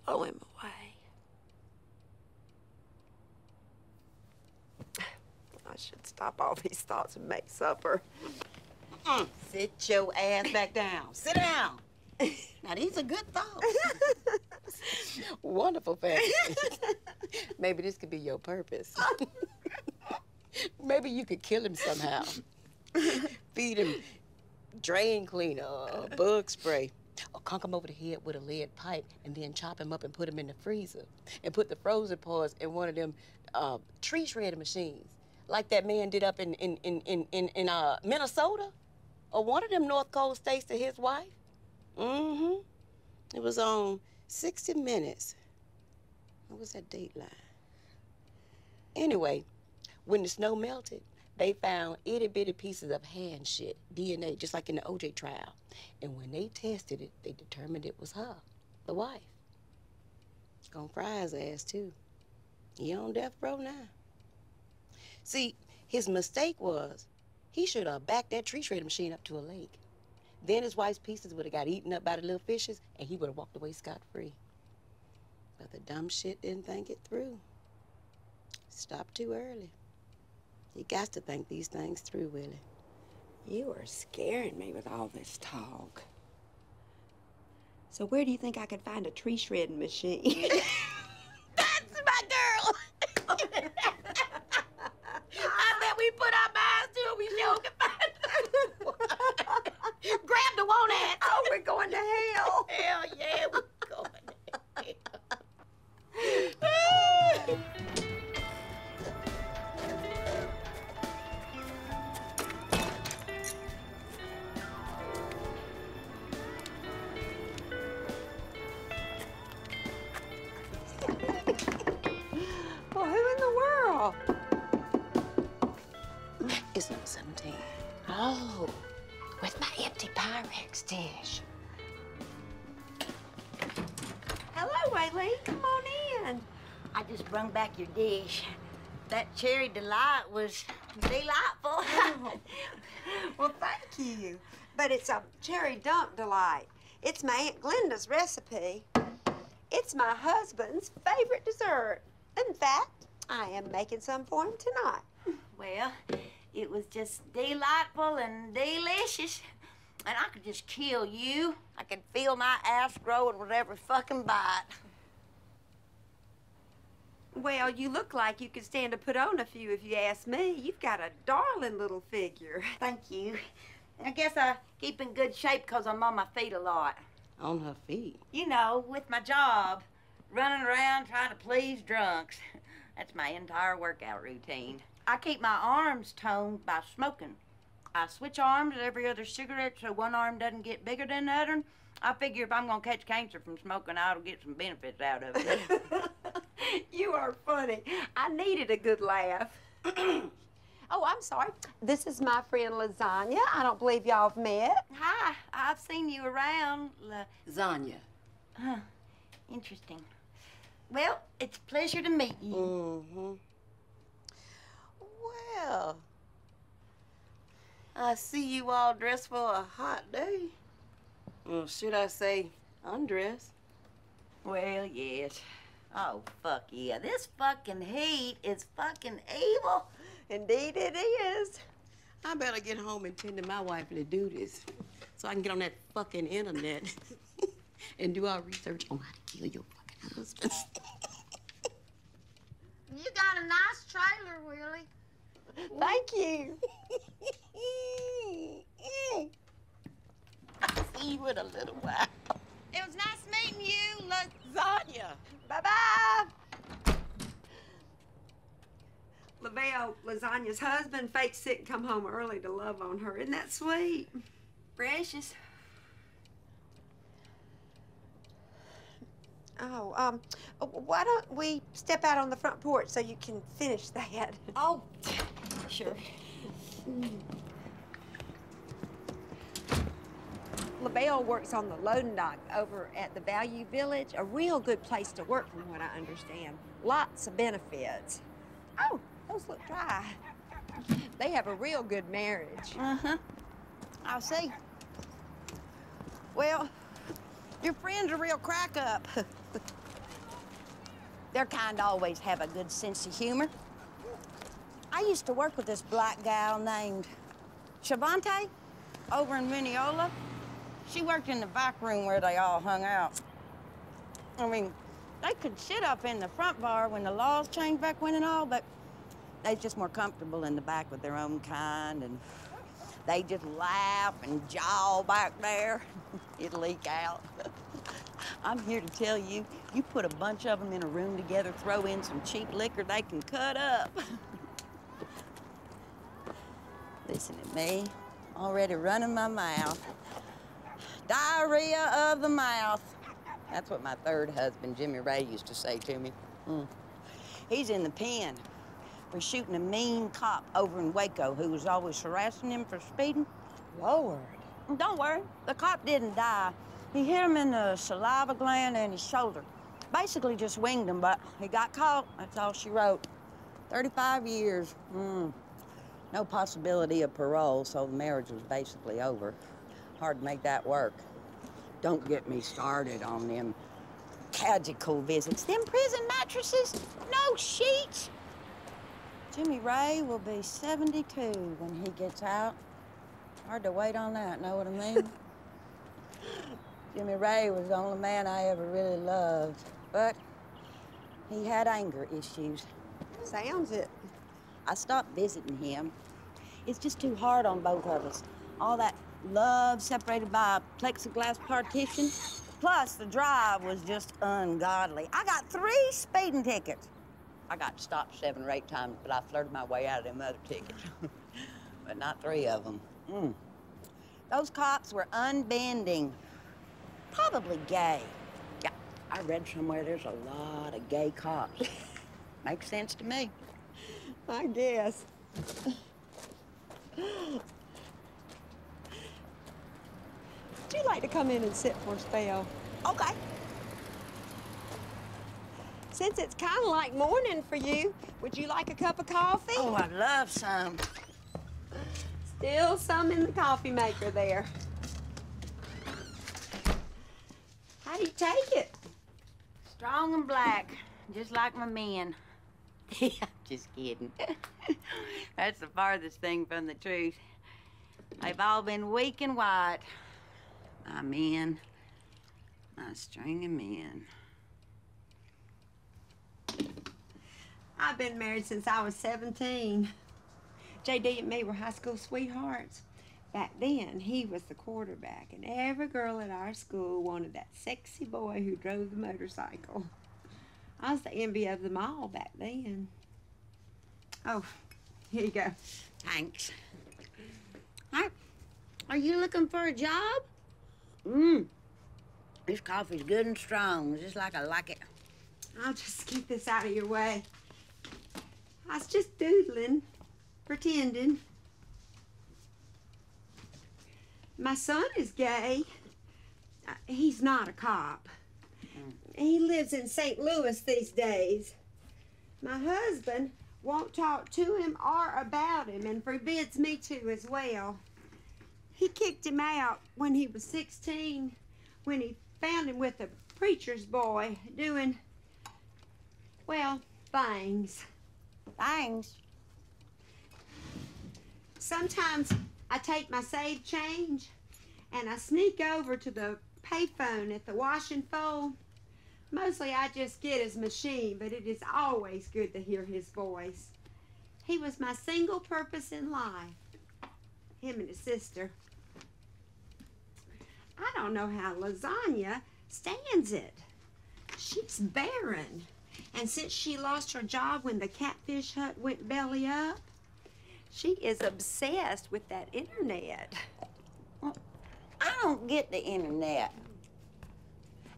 [SPEAKER 10] blow him away. I should stop all these thoughts and make supper.
[SPEAKER 6] Sit your ass back down. Sit down. Now, these are good thoughts. Wonderful fantasy. Maybe this could be your purpose. Maybe you could kill him somehow. Feed him drain cleaner or bug spray. Or conk him over the head with a lead pipe and then chop him up and put him in the freezer. And put the frozen parts in one of them tree shredder machines. Like that man did up in Minnesota. Or one of them North Coast states to his wife. Mm-hmm. It was on 60 Minutes. What was that dateline? Anyway, when the snow melted, they found itty-bitty pieces of hand shit, DNA, just like in the OJ trial. And when they tested it, they determined it was her, the wife. Gonna fry his ass, too. He on death row now. See, his mistake was he should have backed that tree shredder machine up to a lake. Then his wife's pieces would have got eaten up by the little fishes, and he would have walked away scot-free. But the dumb shit didn't think it through. Stopped too early. You got to think these things through, Willie.
[SPEAKER 10] You are scaring me with all this talk. So where do you think I could find a tree shredding machine?
[SPEAKER 6] That's my girl! I bet we put our minds to it. We sure can find it. Grab the one at.
[SPEAKER 10] Oh, we're going to hell.
[SPEAKER 6] Hell yeah, we're going to hell.
[SPEAKER 10] Well, who in the world?
[SPEAKER 6] It's number 17. Oh, with my empty Pyrex dish.
[SPEAKER 10] Hello, Waylene. Come on in.
[SPEAKER 8] I just brung back your dish. That cherry delight was delightful.
[SPEAKER 10] Well, thank you. But it's a cherry dump delight. It's my Aunt Glenda's recipe. It's my husband's favorite dessert. In fact, I am making some for him tonight.
[SPEAKER 8] Well, it was just delightful and delicious. And I could just kill you. I could feel my ass growing with every fucking bite.
[SPEAKER 10] Well, you look like you could stand to put on a few if you ask me. You've got a darling little figure.
[SPEAKER 8] Thank you. I guess I keep in good shape because I'm on my feet a lot.
[SPEAKER 6] On her feet?
[SPEAKER 8] You know, with my job, running around trying to please drunks. That's my entire workout routine. I keep my arms toned by smoking. I switch arms every other cigarette so one arm doesn't get bigger than the other. I figure if I'm gonna catch cancer from smoking, I ought to get some benefits out of it.
[SPEAKER 10] You are funny. I needed a good laugh. Oh, I'm sorry. This is my friend Lasagna. I don't believe y'all have met.
[SPEAKER 8] Hi, I've seen you around.
[SPEAKER 6] Zanya.
[SPEAKER 8] Huh, interesting. Well, it's a pleasure to meet you.
[SPEAKER 6] Mm-hmm. Well, I see you all dressed for a hot day. Or should I say undressed?
[SPEAKER 8] Well, yes. Oh, fuck yeah. This fucking heat is fucking evil.
[SPEAKER 10] Indeed it is.
[SPEAKER 6] I better get home and tend to my wife to do this so I can get on that fucking internet and do our research on how to kill your fucking husband.
[SPEAKER 12] You got a nice trailer, Willie.
[SPEAKER 10] Thank you.
[SPEAKER 6] I'll see you in a little while.
[SPEAKER 12] It was nice meeting you,
[SPEAKER 6] Lasagna.
[SPEAKER 10] Bye-bye. Lavelle, Lasagna's husband, faked sick and come home early to love on her. Isn't that sweet?
[SPEAKER 8] Precious.
[SPEAKER 10] Oh, why don't we step out on the front porch so you can finish that?
[SPEAKER 8] Oh, sure.
[SPEAKER 10] LaBelle works on the loading dock over at the Value Village. A real good place to work from what I understand. Lots of benefits. Oh, those look dry. They have a real good marriage.
[SPEAKER 8] Uh-huh. I'll see. Well, your friend's a real crack-up. Their kind always have a good sense of humor. I used to work with this black gal named Shavante over in Mineola. She worked in the back room where they all hung out. I mean, they could sit up in the front bar when the laws changed back when and all, but they's just more comfortable in the back with their own kind, and they just laugh and jaw back there. It'll leak out. I'm here to tell you, you put a bunch of them in a room together, throw in some cheap liquor, they can cut up. Listen to me, already running my mouth. Diarrhea of the mouth. That's what my third husband, Jimmy Ray, used to say to me. He's in the pen. We're shooting a mean cop over in Waco who was always harassing him for speeding.
[SPEAKER 10] Lord.
[SPEAKER 8] Don't worry, the cop didn't die. He hit him in the saliva gland and his shoulder. Basically just winged him, but he got caught. That's all she wrote. 35 years. No possibility of parole, so the marriage was basically over. Hard to make that work. Don't get me started on them conjugal visits. Them prison mattresses, no sheets. Jimmy Ray will be 72 when he gets out. Hard to wait on that, know what I mean? Jimmy Ray was the only man I ever really loved, but he had anger issues.
[SPEAKER 10] Sounds it.
[SPEAKER 8] I stopped visiting him. It's just too hard on both of us. All that love separated by a plexiglass partition. Plus, the drive was just ungodly. I got 3 speeding tickets. I got stopped 7 or 8 times, but I flirted my way out of them other tickets. But not 3 of them. Those cops were unbending. Probably gay. Yeah, I read somewhere there's a lot of gay cops. Makes sense to me.
[SPEAKER 10] I guess. Would you like to come in and sit for a spell?
[SPEAKER 8] Okay.
[SPEAKER 10] Since it's kind of like morning for you, would you like a cup of coffee?
[SPEAKER 8] Oh, I'd love some.
[SPEAKER 10] Still some in the coffee maker there. How do you take it?
[SPEAKER 8] Strong and black, just like my men. I'm just kidding. That's the farthest thing from the truth. They've all been weak and white. My men, my string of men.
[SPEAKER 10] I've been married since I was 17. J.D. and me were high school sweethearts. Back then, he was the quarterback, and every girl at our school wanted that sexy boy who drove the motorcycle. I was the envy of them all back then. Oh, here you go.
[SPEAKER 8] Thanks. Are you looking for a job? This coffee's good and strong, just like I like it.
[SPEAKER 10] I'll just keep this out of your way. I was just doodling, pretending. My son is gay. He's not a cop. He lives in St. Louis these days. My husband won't talk to him or about him and forbids me to as well. He kicked him out when he was 16, when he found him with a preacher's boy doing, well, things.
[SPEAKER 8] Things?
[SPEAKER 10] Sometimes I take my saved change and I sneak over to the payphone at the wash and fold. Mostly I just get his machine, but it is always good to hear his voice. He was my single purpose in life, him and his sister. I don't know how Lasagna stands it. She's barren. And since she lost her job when the catfish hut went belly up, she is obsessed with that internet.
[SPEAKER 8] Well, I don't get the internet.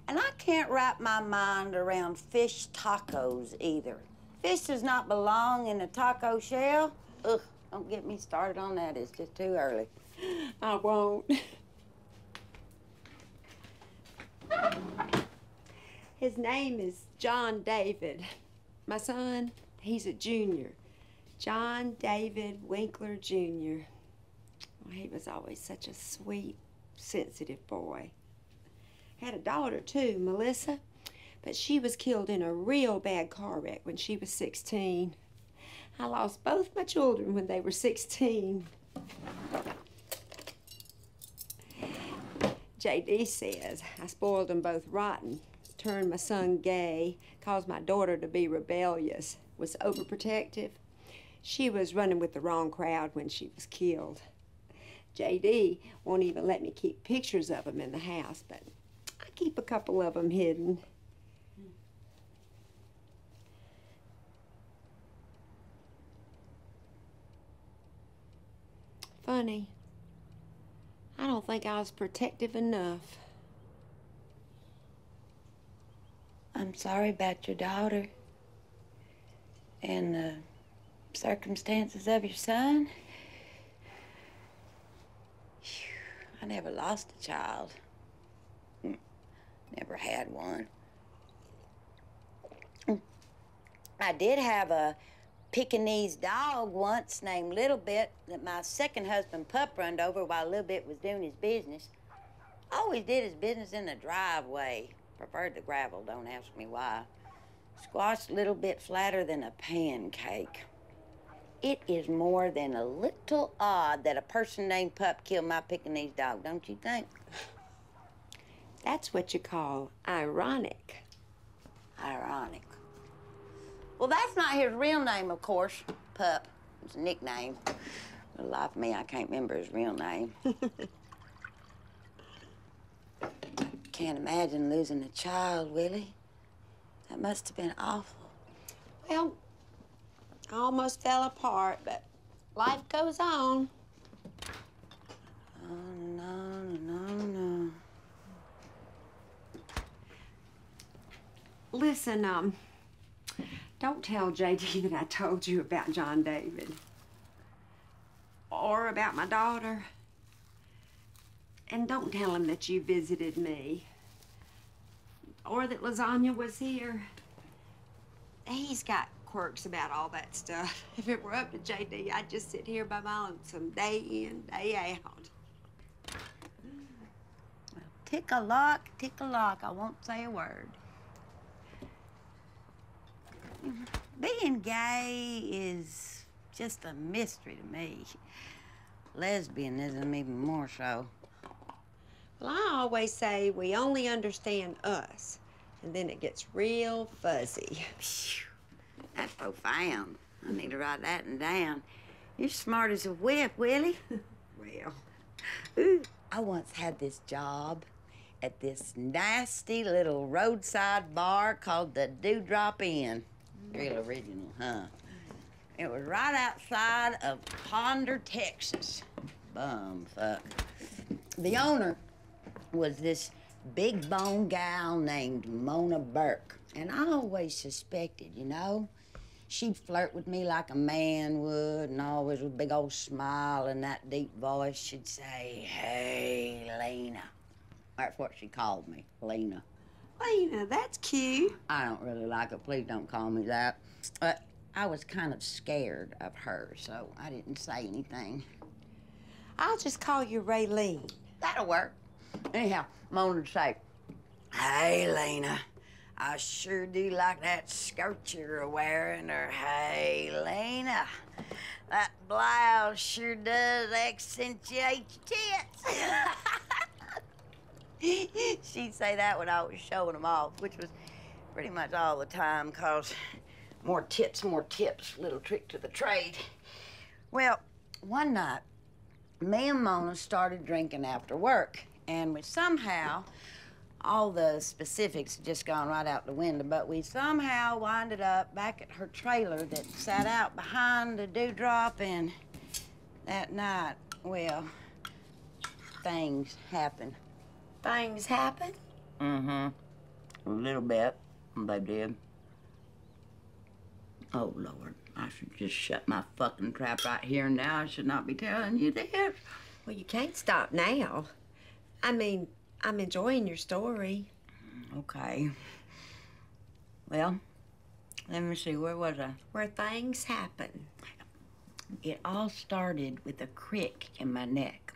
[SPEAKER 8] And I can't wrap my mind around fish tacos either. Fish does not belong in a taco shell. Ugh, don't get me started on that. It's just too early.
[SPEAKER 10] I won't. His name is John David. My son, he's a junior. John David Winkler, Jr. Well, he was always such a sweet, sensitive boy. Had a daughter, too, Melissa, but she was killed in a real bad car wreck when she was 16. I lost both my children when they were 16. J.D. says I spoiled them both rotten, turned my son gay, caused my daughter to be rebellious, was overprotective. She was running with the wrong crowd when she was killed. J.D. won't even let me keep pictures of them in the house, but I keep a couple of them hidden. Funny. I don't think I was protective enough.
[SPEAKER 8] I'm sorry about your daughter and the circumstances of your son. Whew, I never lost a child. Never had one. I did have a Pekingese dog once named Little Bit that my second husband Pup runned over while Little Bit was doing his business. Always did his business in the driveway. Preferred the gravel, don't ask me why. Squashed Little Bit flatter than a pancake. It is more than a little odd that a person named Pup killed my Pekingese dog, don't you think?
[SPEAKER 10] That's what you call ironic.
[SPEAKER 8] Ironic. Well, that's not his real name, of course. Pup. It's a nickname. For the life of me, I can't remember his real name. Can't imagine losing a child, Willie. That must have been awful.
[SPEAKER 10] Well, I almost fell apart, but life goes on.
[SPEAKER 8] Oh, no.
[SPEAKER 10] Listen, don't tell J.D. that I told you about John David. Or about my daughter. And don't tell him that you visited me. Or that Lasagna was here. He's got quirks about all that stuff. If it were up to J.D., I'd just sit here by my lonesome day in, day out.
[SPEAKER 8] Well, tick a lock. I won't say a word. Being gay is just a mystery to me. lesbianism even more so.
[SPEAKER 10] Well, I always say we only understand us, and then it gets real fuzzy.
[SPEAKER 8] That's profound. I need to write that one down. You're smart as a whip, Willie.
[SPEAKER 10] Well.
[SPEAKER 8] Ooh, I once had this job at this nasty little roadside bar called the Dewdrop Inn. Real original, huh? It was right outside of Ponder, Texas. Bumfuck. The owner was this big bone gal named Mona Burke. And I always suspected, you know? She'd flirt with me like a man would, and always with a big old smile and that deep voice, she'd say, "Hey, Lena." That's what she called me, Lena.
[SPEAKER 10] Lena, that's cute.
[SPEAKER 8] I don't really like it. Please don't call me that. But I was kind of scared of her, so I didn't say anything.
[SPEAKER 10] I'll just call you Raylene.
[SPEAKER 8] That'll work. Anyhow, Mona would say, "Hey, Lena, I sure do like that skirt you're wearing," or "Hey, Lena, that blouse sure does accentuate your tits." She'd say that when I was showing them off, which was pretty much all the time, 'cause more tips, little trick to the trade. Well, one night, me and Mona started drinking after work, and we somehow, all the specifics had just gone right out the window, but we somehow winded up back at her trailer that sat out behind the Dewdrop, and that night, well, things happened.
[SPEAKER 10] Things happen?
[SPEAKER 8] Mm-hmm. A little bit, they did. Oh, Lord, I should just shut my fucking trap right here and now. I should not be telling you this.
[SPEAKER 10] Well, you can't stop now. I mean, I'm enjoying your story.
[SPEAKER 8] Okay. Well, let me see, where was I?
[SPEAKER 10] Where things happen.
[SPEAKER 8] It all started with a crick in my neck.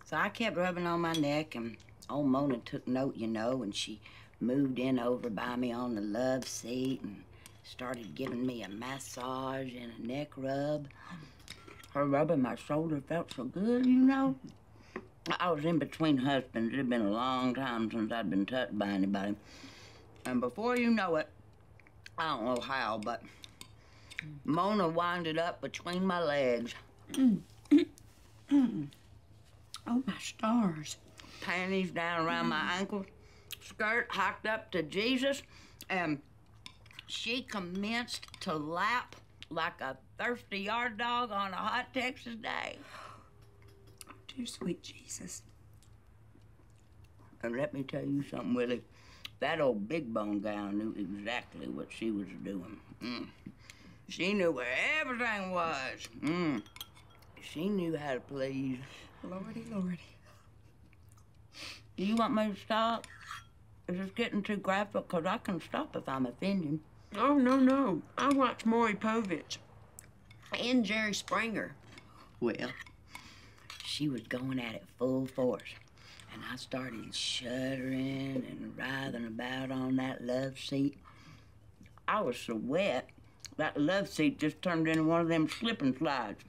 [SPEAKER 8] So I kept rubbing on my neck, and old Mona took note, you know, and she moved in over by me on the love seat and started giving me a massage and a neck rub. Her rubbing my shoulder felt so good, you know. I was in between husbands. It had been a long time since I'd been touched by anybody. And before you know it, I don't know how, but Mona winded up between my legs.
[SPEAKER 10] Oh, my stars.
[SPEAKER 8] Panties down around my ankles, skirt hiked up to Jesus, and she commenced to lap like a thirsty yard dog on a hot Texas day.
[SPEAKER 10] Dear sweet Jesus.
[SPEAKER 8] And let me tell you something, Willie. That old big bone gal knew exactly what she was doing. She knew where everything was. She knew how to please.
[SPEAKER 10] Lordy, Lordy.
[SPEAKER 8] Do you want me to stop? Is this getting too graphic? 'Cause I can stop if I'm offending.
[SPEAKER 10] Oh, no. I watch Maury Povich and Jerry Springer.
[SPEAKER 8] Well, she was going at it full force, and I started shuddering and writhing about on that love seat. I was so wet, that love seat just turned into one of them slip and slides.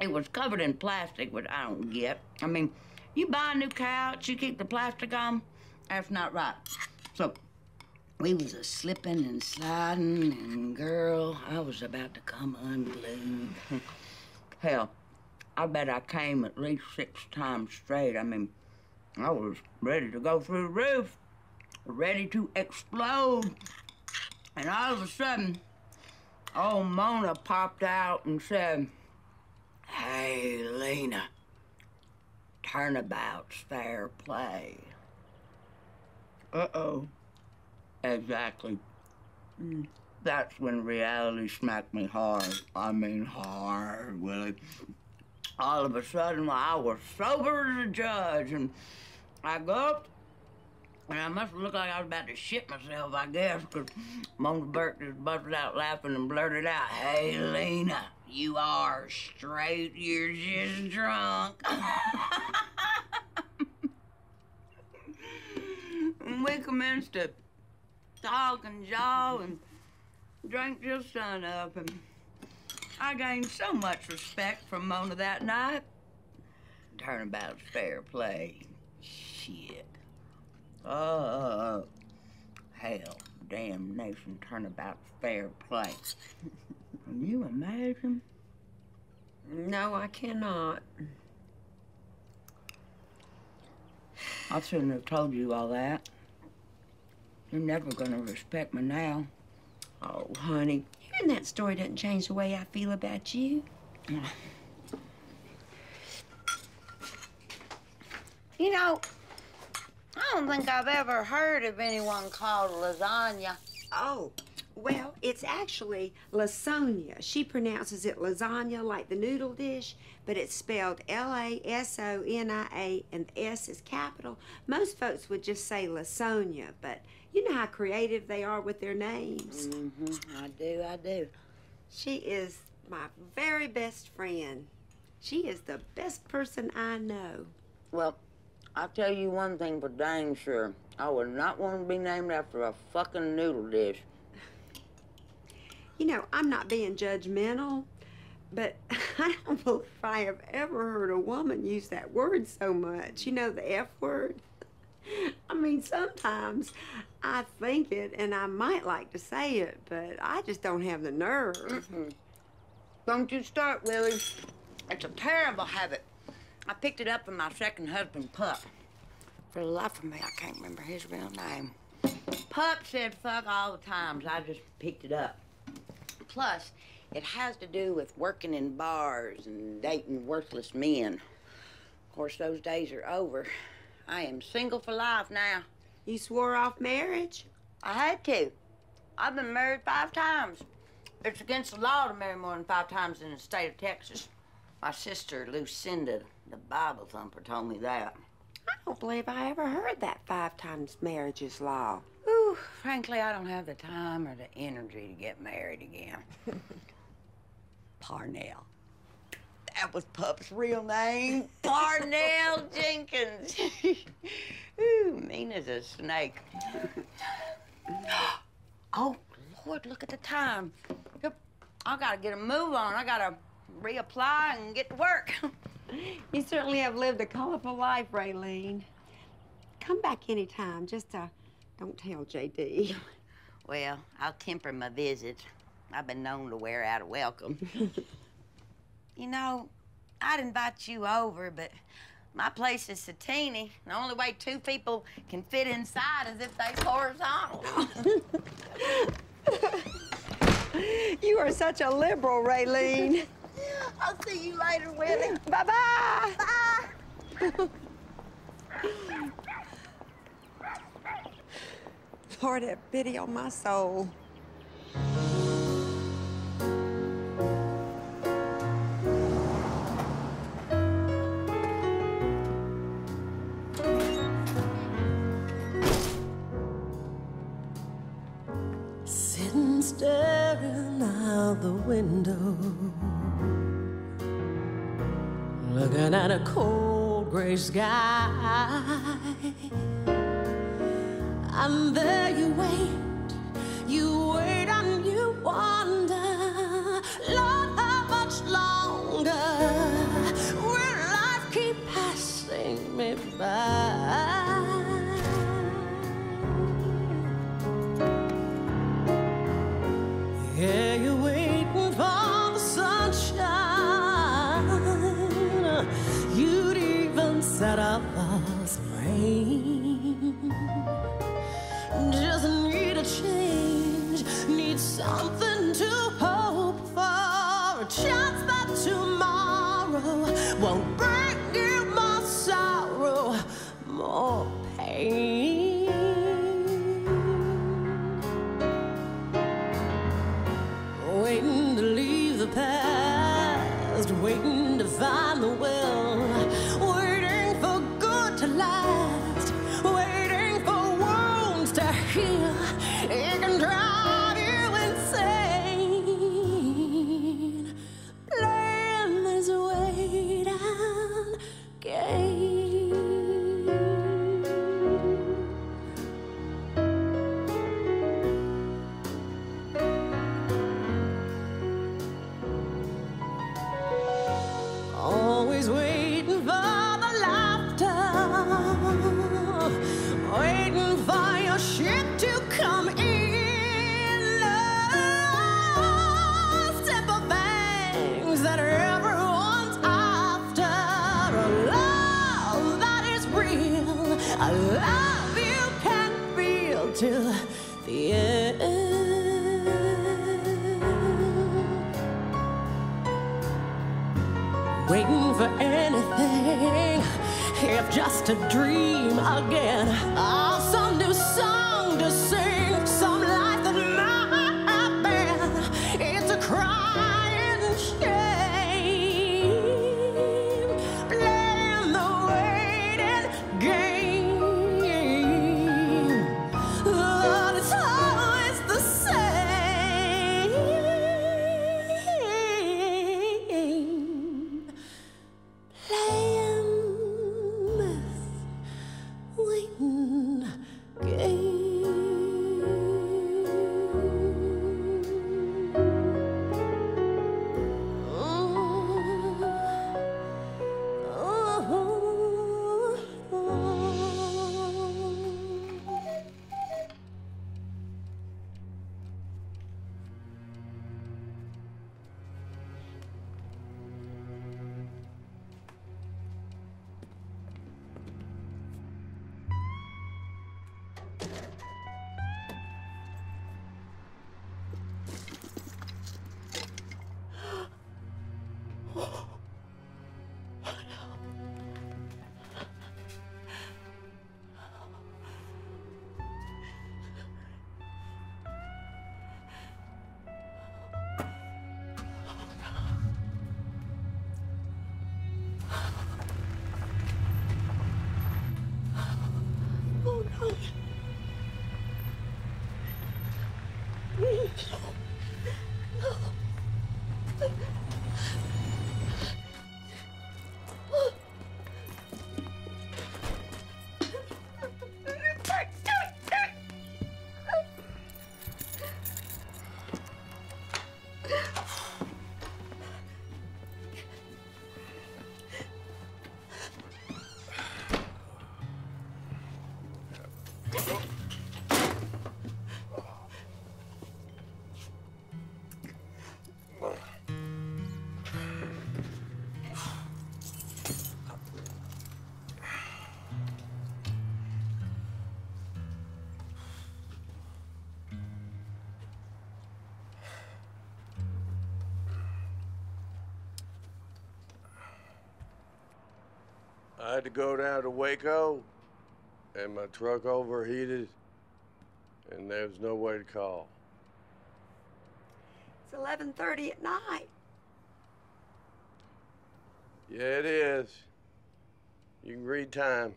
[SPEAKER 8] It was covered in plastic, which I don't get. I mean, you buy a new couch, you keep the plastic on? That's not right. So, we was a slipping and sliding, and girl, I was about to come unglued. Hell, I bet I came at least 6 times straight. I mean, I was ready to go through the roof, ready to explode. And all of a sudden, old Mona popped out and said, "Hey, Lena, turnabout's fair play." Uh-oh. Exactly. That's when reality smacked me hard. I mean hard, Willie. All of a sudden, I was sober as a judge, and I go up, and I must look like I was about to shit myself, I guess, because Mona Burke just busted out laughing and blurted out, "Hey, Lena, you are straight, you're just drunk." And we commenced to talk and jaw and drink till sun up, and I gained so much respect from Mona that night. turnabout's fair play. Shit. Hell, damnation, turnabout's fair play. Can you imagine?
[SPEAKER 10] No, I cannot.
[SPEAKER 8] I shouldn't have told you all that. You're never gonna respect me now.
[SPEAKER 10] Oh, honey, hearing that story doesn't change the way I feel about you.
[SPEAKER 8] You know, I don't think I've ever heard of anyone called lasagna.
[SPEAKER 10] Oh, well, it's actually lasagna. She pronounces it lasagna like the noodle dish, but it's spelled L-A-S-O-N-I-A, and the S is capital. Most folks would just say lasagna, but you know how creative they are with their names.
[SPEAKER 8] I do.
[SPEAKER 10] She is my very best friend. She is the best person I know.
[SPEAKER 8] Well, I'll tell you one thing for dang sure. I would not want to be named after a fucking noodle dish.
[SPEAKER 10] You know, I'm not being judgmental, but I don't believe I have ever heard a woman use that word so much. You know, the F word? I mean, sometimes I think it and I might like to say it, but I just don't have the nerve.
[SPEAKER 8] Don't you start, Willie. It's a terrible habit. I picked it up from my second husband, Pup. For the life of me, I can't remember his real name. Pup said fuck all the times. I just picked it up. Plus, it has to do with working in bars and dating worthless men. Of course, those days are over. I am single for life now.
[SPEAKER 10] You swore off marriage?
[SPEAKER 8] I had to. I've been married 5 times. It's against the law to marry more than 5 times in the state of Texas. My sister, Lucinda, the Bible thumper, told me that.
[SPEAKER 10] I don't believe I ever heard that 5 times marriage is law.
[SPEAKER 8] Ooh, frankly, I don't have the time or the energy to get married again. Parnell. That was Pup's real name. Parnell Jenkins. Ooh, mean as a snake. Oh, Lord, look at the time. Yep, I gotta get a move on. I gotta reapply and get to work.
[SPEAKER 10] You certainly have lived a colorful life, Raylene. Come back anytime, just don't tell J.D.
[SPEAKER 8] Well, I'll temper my visits. I've been known to wear out a welcome. You know, I'd invite you over, but my place is so teeny. The only way 2 people can fit inside is if they're horizontal.
[SPEAKER 10] You are such a liberal, Raylene.
[SPEAKER 8] I'll see you later, Willie.
[SPEAKER 10] Bye-bye.
[SPEAKER 8] Bye.
[SPEAKER 10] Lord, have pity on my soul.
[SPEAKER 1] Sitting staring out the window, looking at a cold gray sky. And there you wait and you wonder, Lord, how much longer will life keep passing me by? Yeah, you're waiting for the sunshine. You'd even set up a spring. Just need a change, need something to hope for. A chance that tomorrow won't bring you more sorrow, more pain. Waiting to leave the past, waiting to find the will, waiting for good to last, waiting for wounds to heal. It can drive you insane, playing this wait and game. Always waiting for love you can feel till the end. Waiting for anything, if just to dream again of some new song to sing, some life that might have been. It's a crying shame, playing the waiting game. But it's always the same. Playing this waiting game.
[SPEAKER 9] I had to go down to Waco, and my truck overheated, and there was no way to call.
[SPEAKER 10] It's 11:30 at night.
[SPEAKER 9] Yeah, it is. You can read time.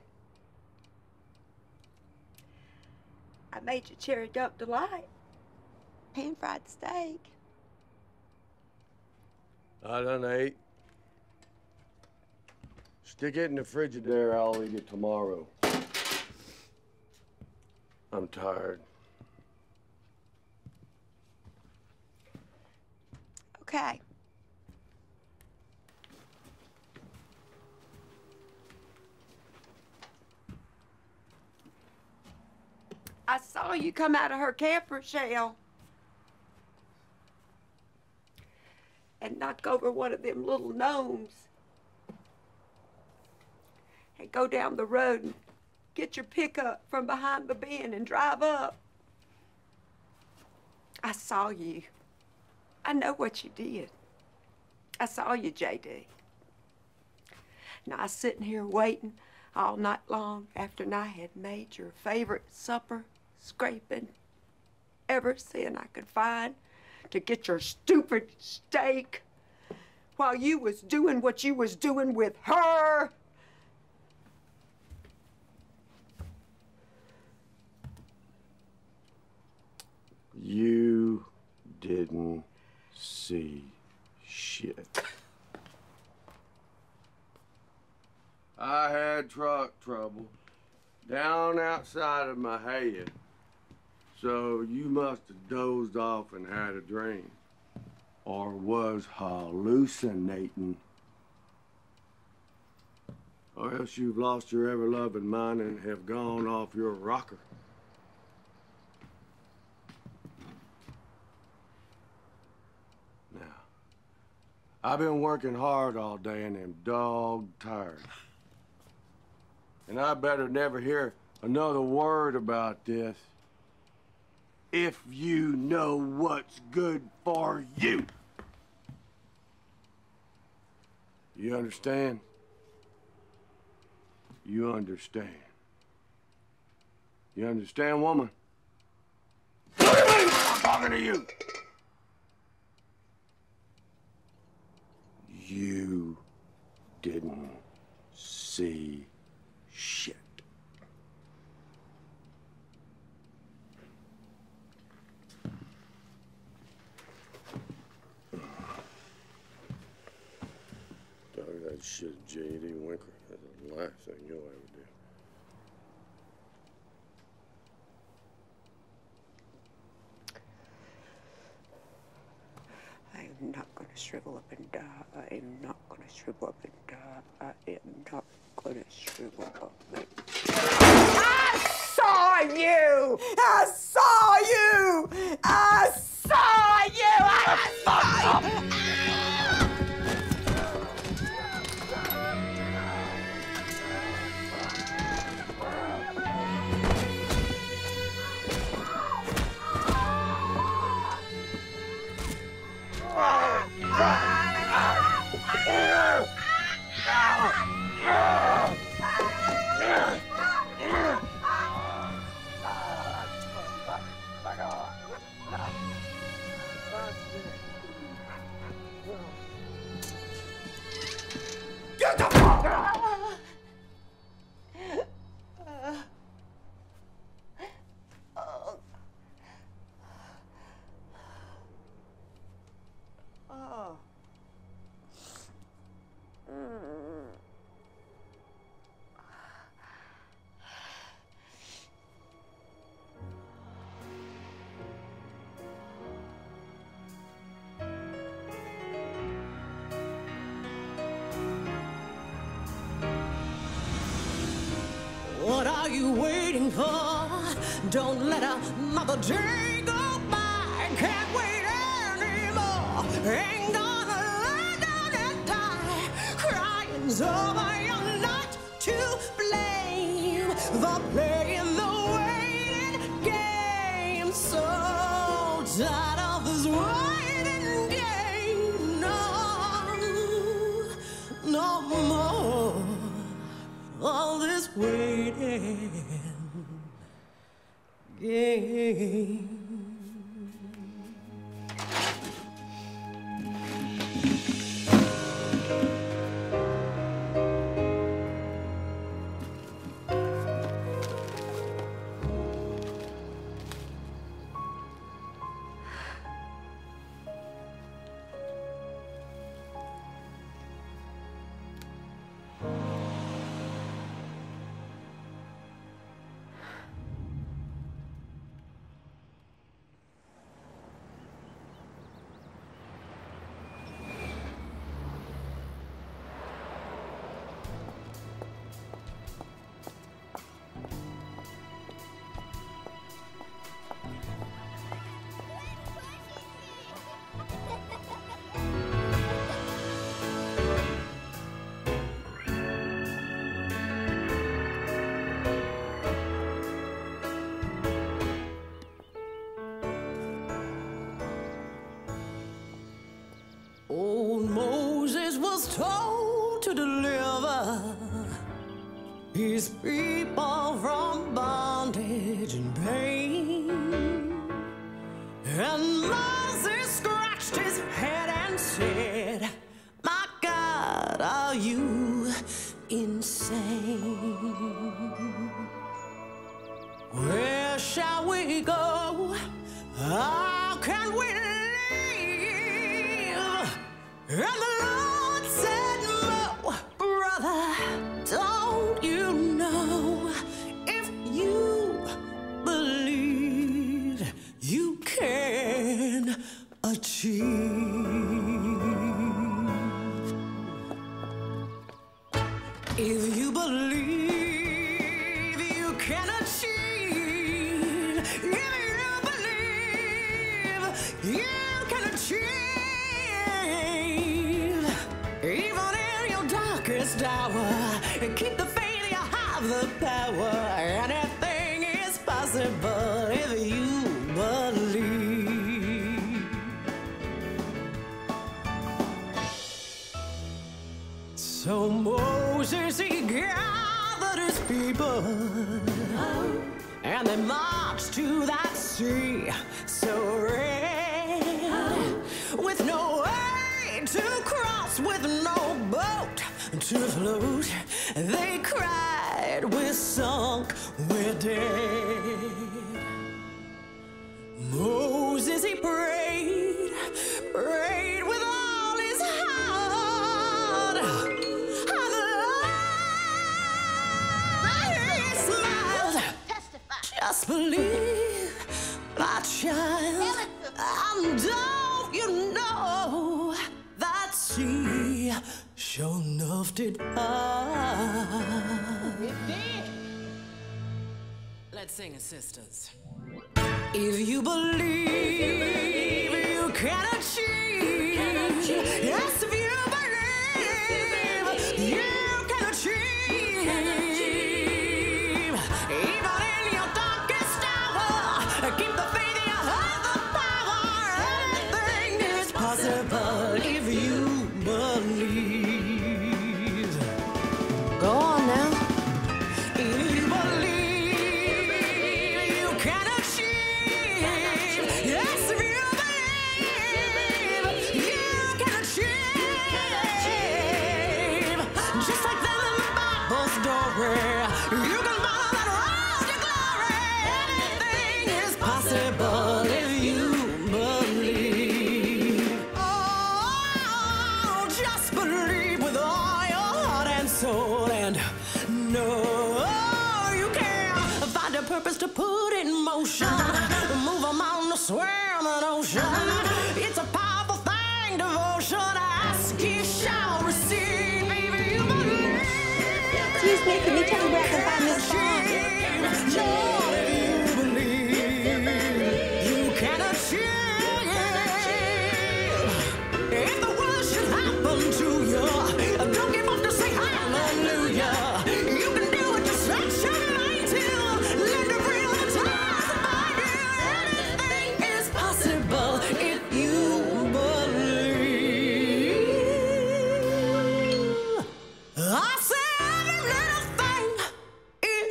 [SPEAKER 10] I made you cherry duck delight and fried steak.
[SPEAKER 9] I done ate. Stick it in the Frigidaire. I'll eat it tomorrow. I'm tired.
[SPEAKER 10] Okay. I saw you come out of her camper shell and knock over one of them little gnomes and go down the road and get your pickup from behind the bin and drive up. I saw you. I know what you did. I saw you, J.D. Now, I was sitting here waiting all night long after I had made your favorite supper, scraping every cent I could find to get your stupid steak while you was doing what you was doing with her.
[SPEAKER 9] You didn't see shit. I had truck trouble down outside of my head, so you must have dozed off and had a dream, or was hallucinating, or else you've lost your ever-loving mind and have gone off your rocker. I've been working hard all day and am dog tired. And I better never hear another word about this. If you know what's good for you. You understand? You understand. You understand, woman? What do you mean I'm talking to you? You didn't see shit. Talk that shit, J.D. Winkler. That's the last thing you'll ever do.
[SPEAKER 5] I am not going to shrivel up and die. I am not going to shrivel up and die. I am not going to shrivel up and die. I saw you! I saw you! I saw you! I saw you! Get the fuck out!
[SPEAKER 1] What are you waiting for? Don't let another day go by. Can't wait anymore. Ain't gonna lie down and die. Crying's over, you're not to blame for playing the waiting game. So tired of this waiting game. No more. All this waiting game. Old Moses was told to deliver his people from bondage and pain. And Moses scratched his head and said, "My God, are you insane? Where shall we go? How can we live?" And the Lord said, "No, brother, don't you know? If you believe, you can achieve. If you believe, you can achieve. If you believe, you can achieve. Even in your darkest hour, keep the faith, you have the power. And if possible if you believe. So Moses, he gathered his people, and they marched to that sea so red, with no way to cross, with no boat to float. They cried, we're sunk, we're dead. Moses, he prayed with all his heart, and the Lord, he smiled. Just believe, my child, and don't you know that sea sure enough did part. It did. Let's sing it, sisters. If you believe, you can achieve. Yes, if you believe, you can achieve. Even in your darkest hour, keep the faith, you have the power. Anything is possible if you believe. Go on now. If you believe, you can achieve. Yes, if you believe, you can achieve. Just like them in the Bible story, you can follow that road to glory. Anything is possible if you believe. Oh, just believe with all your heart and soul, and know you can find a purpose to put in motion. Move a mountain, swim an ocean. It's a powerful thing, devotion. Ask, ye shall receive. Baby, you believe.
[SPEAKER 10] Excuse me, can you tell me where I can find Miss Bond?
[SPEAKER 1] Lord, if you believe, you can achieve. If the worst should happen to you, don't give up to say hallelujah. You can do it, just let your light in. Let the real times abide you. Anything is possible if you believe. I say every little thing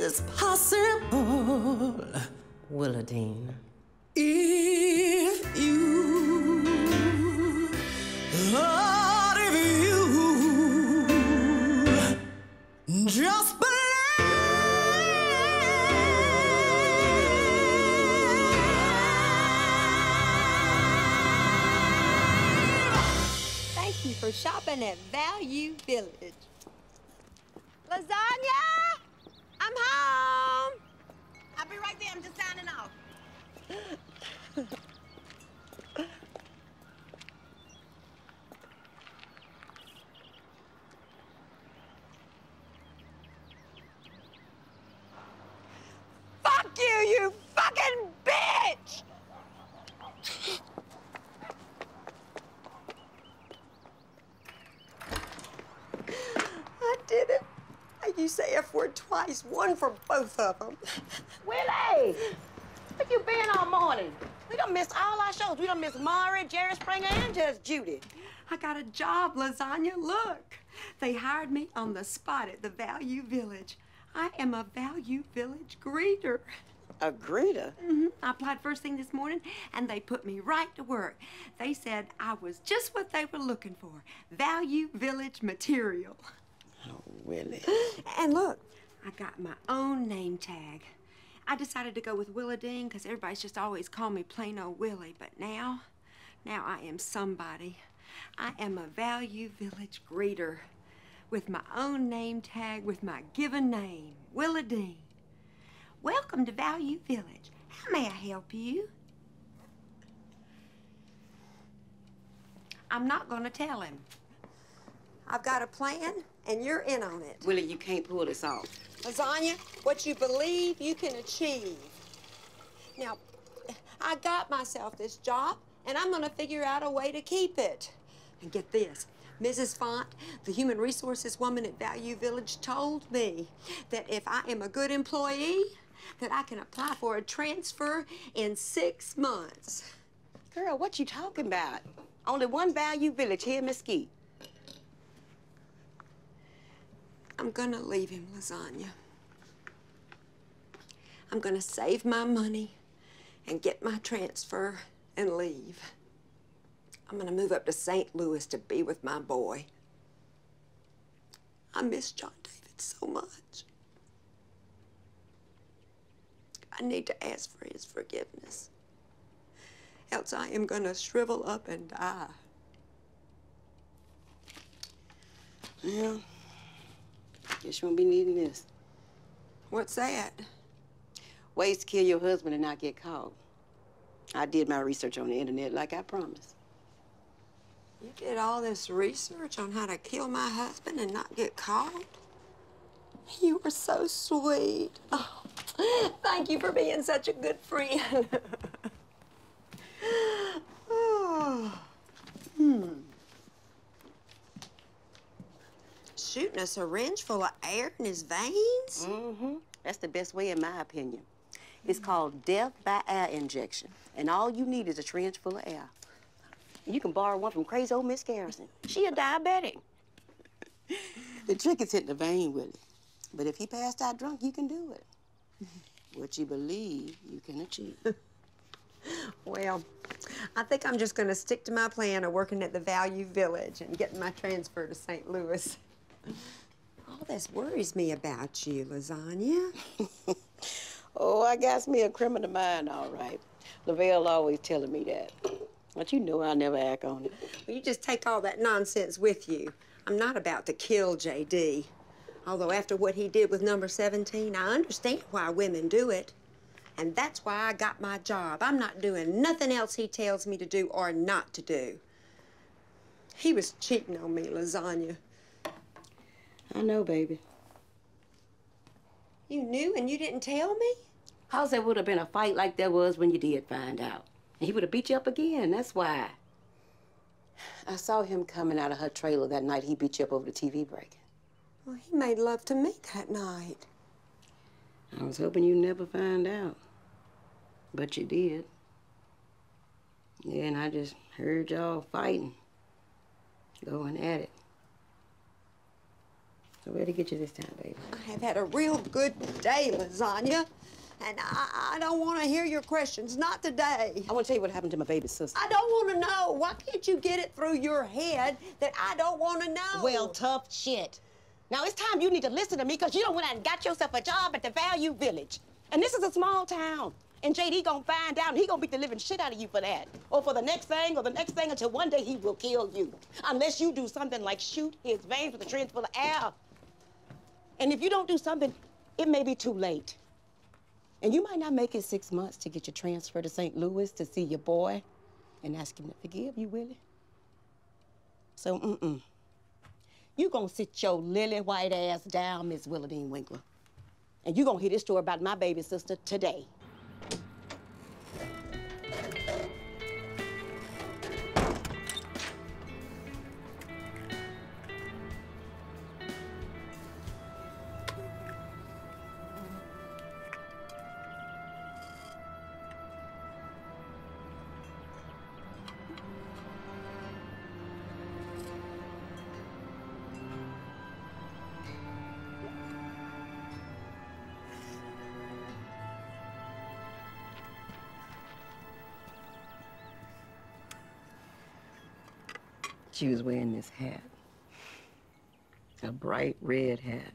[SPEAKER 1] is possible, Willadean, if you, Lord, if you just believe.
[SPEAKER 10] Thank you for shopping at Value Village. Lasagna! I'm home!
[SPEAKER 12] I'll be right there. I'm just signing off.
[SPEAKER 10] Fuck you, you fucking bitch! I did it. You say F word twice, one for both of them.
[SPEAKER 6] Willie! Where you been all morning? We done missed all our shows. We done missed Maury, Jerry Springer, and just Judy.
[SPEAKER 10] I got a job, Lasagna. Look, they hired me on the spot at the Value Village. I am a Value Village greeter.
[SPEAKER 6] A greeter?
[SPEAKER 10] Mm-hmm. I applied first thing this morning, and they put me right to work. They said I was just what they were looking for, Value Village material.
[SPEAKER 6] Oh, Willie.
[SPEAKER 10] And look, I got my own name tag. I decided to go with Willadean because everybody's just always called me plain old Willie. But now I am somebody. I am a Value Village greeter with my own name tag, with my given name, Willadean. Welcome to Value Village. How may I help you? I'm not going to tell him. I've got a plan, and you're in on it.
[SPEAKER 5] Willie, you can't pull this off.
[SPEAKER 10] Lasagna, what you believe, you can achieve. Now, I got myself this job, and I'm going to figure out a way to keep it. And get this, Mrs. Font, the human resources woman at Value Village, told me that if I am a good employee, that I can apply for a transfer in 6 months.
[SPEAKER 6] Girl, what you talking about? Only one Value Village here in Mesquite.
[SPEAKER 10] I'm gonna leave him, Lasagna. I'm gonna save my money and get my transfer and leave. I'm gonna move up to St. Louis to be with my boy. I miss John David so much. I need to ask for his forgiveness. Else I am gonna shrivel up and die.
[SPEAKER 6] Well, guess you won't be needing this.
[SPEAKER 10] What's that?
[SPEAKER 6] Ways to kill your husband and not get caught. I did my research on the internet like I promised.
[SPEAKER 10] You did all this research on how to kill my husband and not get caught? You were so sweet. Oh, thank you for being such a good friend. Oh. Shooting a syringe full of air in his veins?
[SPEAKER 6] Mm-hmm. That's the best way, in my opinion. It's called death by air injection. And all you need is a syringe full of air. You can borrow one from crazy old Miss Garrison. She a diabetic. The trick is hitting the vein with it. But if he passed out drunk, you can do it. What you believe, you can achieve.
[SPEAKER 10] Well, I think I'm just going to stick to my plan of working at the Value Village and getting my transfer to St. Louis. All this worries me about you, Lasagna.
[SPEAKER 6] Oh, I got me a criminal mind, all right. Lavelle always telling me that. But you know I'll never act on it.
[SPEAKER 10] Well, you just take all that nonsense with you. I'm not about to kill J.D. Although after what he did with number 17, I understand why women do it. And that's why I got my job. I'm not doing nothing else he tells me to do or not to do. He was cheating on me, Lasagna.
[SPEAKER 6] I know, baby.
[SPEAKER 10] You knew and you didn't tell me?
[SPEAKER 6] How's there would have been a fight like there was when you did find out? And he would have beat you up again, that's why. I saw him coming out of her trailer that night he beat you up over the TV break.
[SPEAKER 10] Well, he made love to me that night.
[SPEAKER 6] I was hoping you'd never find out. But you did. Yeah, and I just heard y'all fighting. Going at it. So where'd he get you this time, baby?
[SPEAKER 10] I have had a real good day, Lasagna. And I don't want to hear your questions. Not today.
[SPEAKER 6] I want to tell you what happened to my baby sister.
[SPEAKER 10] I don't want to know. Why can't you get it through your head that I don't want to know?
[SPEAKER 6] Well, tough shit. Now, it's time you need to listen to me because you done went out and got yourself a job at the Value Village. And this is a small town. And J.D. gonna find out and he gonna beat the living shit out of you for that. Or for the next thing, or the next thing, until one day he will kill you. Unless you do something like shoot his veins with a syringe full of air. And if you don't do something, it may be too late. And you might not make it 6 months to get your transfer to St. Louis to see your boy and ask him to forgive you, Willie. So, you gonna sit your lily white ass down, Miss Willadean Winkler. And you gonna hear this story about my baby sister today. She was wearing this hat, a bright red hat.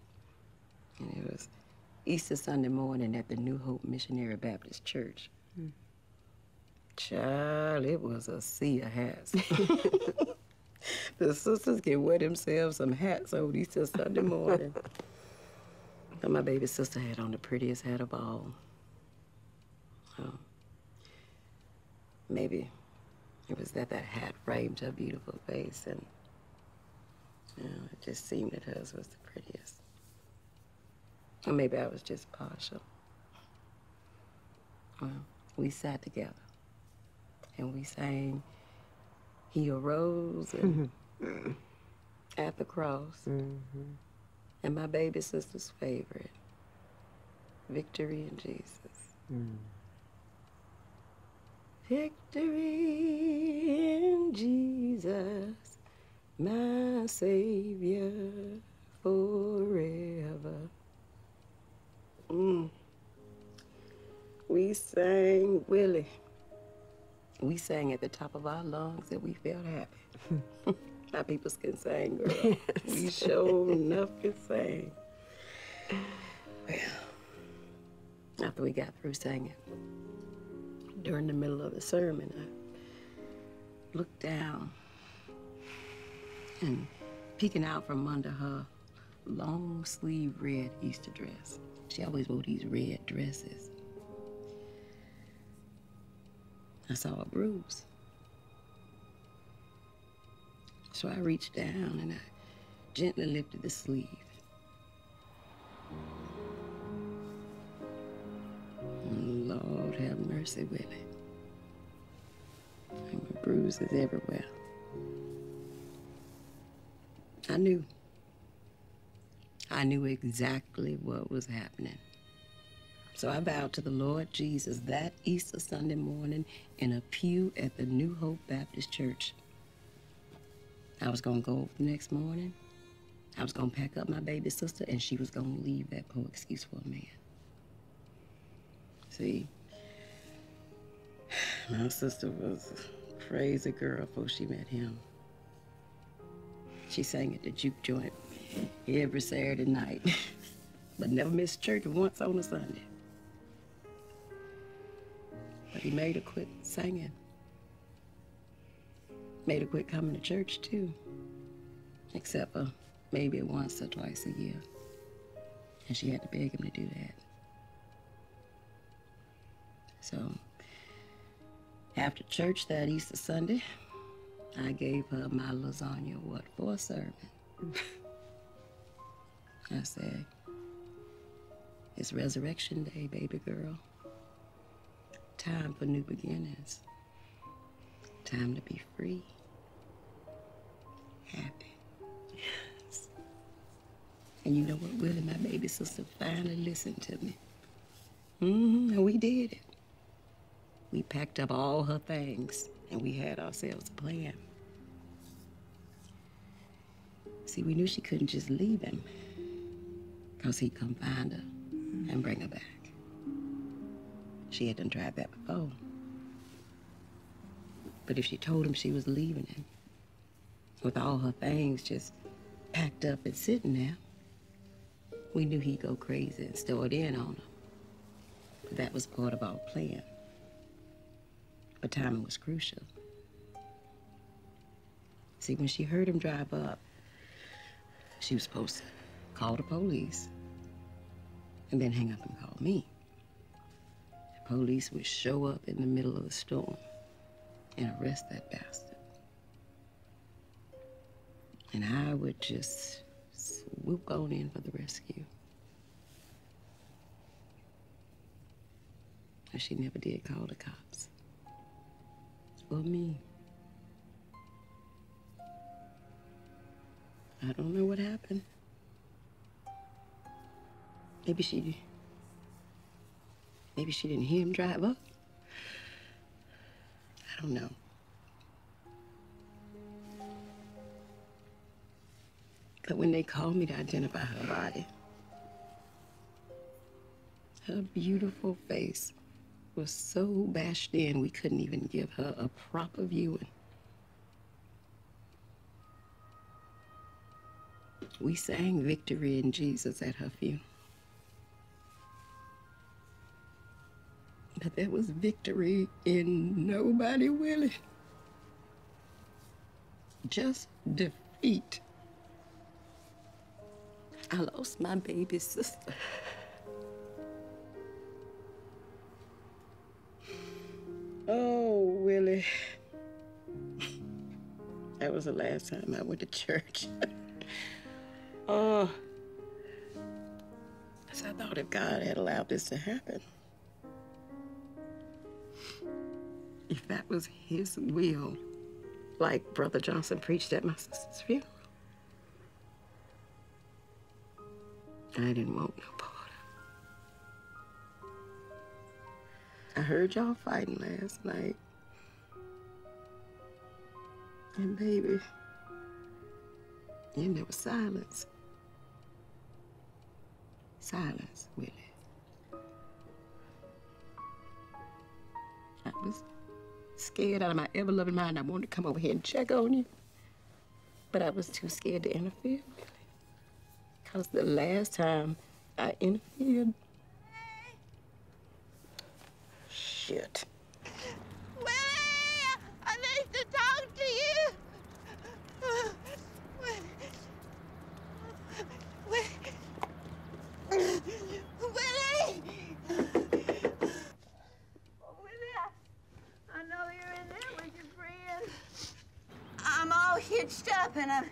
[SPEAKER 6] And it was Easter Sunday morning at the New Hope Missionary Baptist Church. Child, it was a sea of hats. The sisters can wear themselves some hats on Easter Sunday morning. But my baby sister had on the prettiest hat of all. Maybe it was that hat framed her beautiful face, and it just seemed that hers was the prettiest. Or maybe I was just partial. Well, we sat together, and we sang, "He arose," and "At the Cross," and my baby sister's favorite, Victory in Jesus. Victory in Jesus, my Savior forever. We sang Willie. We sang at the top of our lungs that we felt happy. My peoples can sing, girl. Yes. We sure enough can sing. Well, after we got through singing, during the middle of the sermon, I looked down and peeking out from under her long sleeve red Easter dress. She always wore these red dresses. I saw a bruise. So I reached down and I gently lifted the sleeve. And Lord have mercy, Willie. There were bruises everywhere. I knew exactly what was happening. So I vowed to the Lord Jesus that Easter Sunday morning in a pew at the New Hope Baptist Church. I was gonna go the next morning. I was gonna pack up my baby sister and she was gonna leave that poor excuse for a man. See, my sister was a crazy girl before she met him. She sang at the juke joint every Saturday night, but never missed church once on a Sunday. But he made her quit singing. Made her quit coming to church, too. Except for maybe once or twice a year. And she had to beg him to do that. So, after church that Easter Sunday, I gave her my lasagna for a sermon. I said, it's Resurrection Day, baby girl. Time for new beginnings. Time to be free. Happy. Yes. And you know what, Willie, my baby sister finally listened to me. And we did it. We packed up all her things and we had ourselves a plan. See, we knew she couldn't just leave him because he'd come find her and bring her back. She had done tried that before. But if she told him she was leaving him, with all her things just packed up and sitting there, we knew he'd go crazy and start in on her. But that was part of our plan. But timing was crucial. See, when she heard him drive up, she was supposed to call the police and then hang up and call me. The police would show up in the middle of the storm and arrest that bastard. And I would just swoop on in for the rescue. And she never did call the cops. For me. I don't know what happened. Maybe she didn't hear him drive up. I don't know. But when they called me to identify her body, her beautiful face was so bashed in we couldn't even give her a proper viewing. We sang Victory in Jesus at her funeral. But there was victory in nobody, Willie. Just defeat. I lost my baby sister. Oh, Willie. That was the last time I went to church. Oh. So I thought if God had allowed this to happen, if that was his will, like Brother Johnson preached at my sister's funeral, I didn't want no part of it. I heard y'all fighting last night. And baby, and there was silence. Silence, Willie. I was scared out of my ever-loving mind. I wanted to come over here and check on you. But I was too scared to interfere, Willie. Because the last time I interfered... Shit.
[SPEAKER 12] Willie, I need to talk to you. Willie! Oh, Willie, I know you're in there with your friend. I'm all hitched up and I'm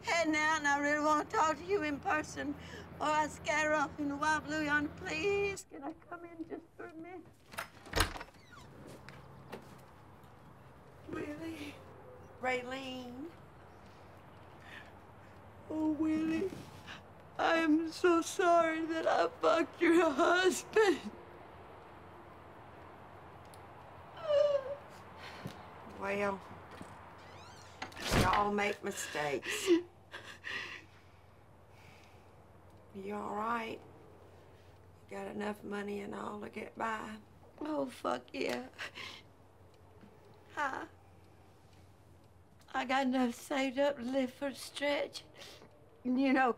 [SPEAKER 12] heading out and I really want to talk to you in person or I scatter off in the wild blue yonder. Please, can I come in just for a minute?
[SPEAKER 5] Willie? Raylene? Oh, Willie, I am so sorry that I fucked your husband. Well, we all make mistakes. You all right? You got enough money and all to get by?
[SPEAKER 12] Oh, fuck yeah. I got enough saved up to live for a stretch. You know,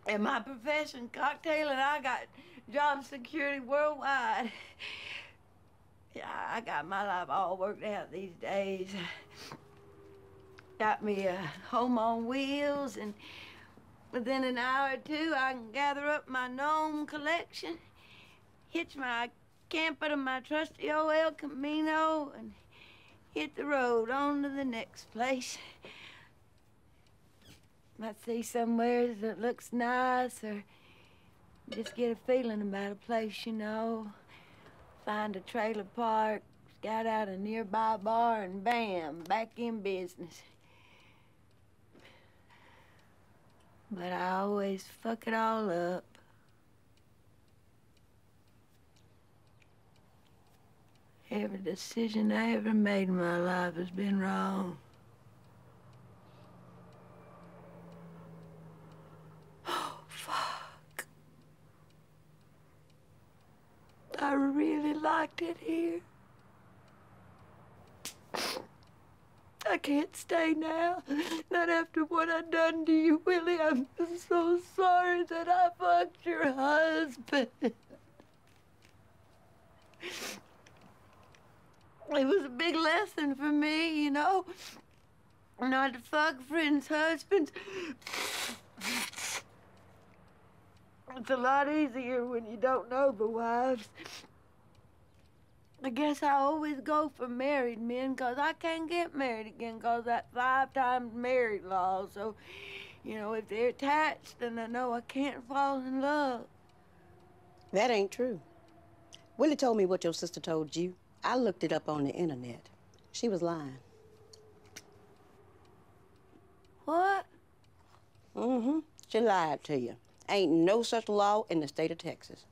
[SPEAKER 12] in my profession, cocktailing, I got job security worldwide. Yeah, I got my life all worked out these days. Got me a home on wheels, and within an hour or two, I can gather up my gnome collection, hitch my camper to my trusty old El Camino, and hit the road on to the next place. Might see somewhere that looks nice, or just get a feeling about a place, you know. Find a trailer park, scout out a nearby bar, and bam, back in business. But I always fuck it all up. Every decision I ever made in my life has been wrong. Oh, fuck. I really liked it here. I can't stay now. Not after what I've done to you, Willie. I'm so sorry that I fucked your husband. It was a big lesson for me, you know. Not to fuck friends' husbands. It's a lot easier when you don't know the wives. I guess I always go for married men, 'cause I can't get married again 'cause that 5 times married law. So, you know, if they're attached, then I know I can't fall in love.
[SPEAKER 6] That ain't true. Willie told me what your sister told you. I looked it up on the internet. She was lying.
[SPEAKER 12] What?
[SPEAKER 6] Mm-hmm. She lied to you. Ain't no such law in the state of Texas.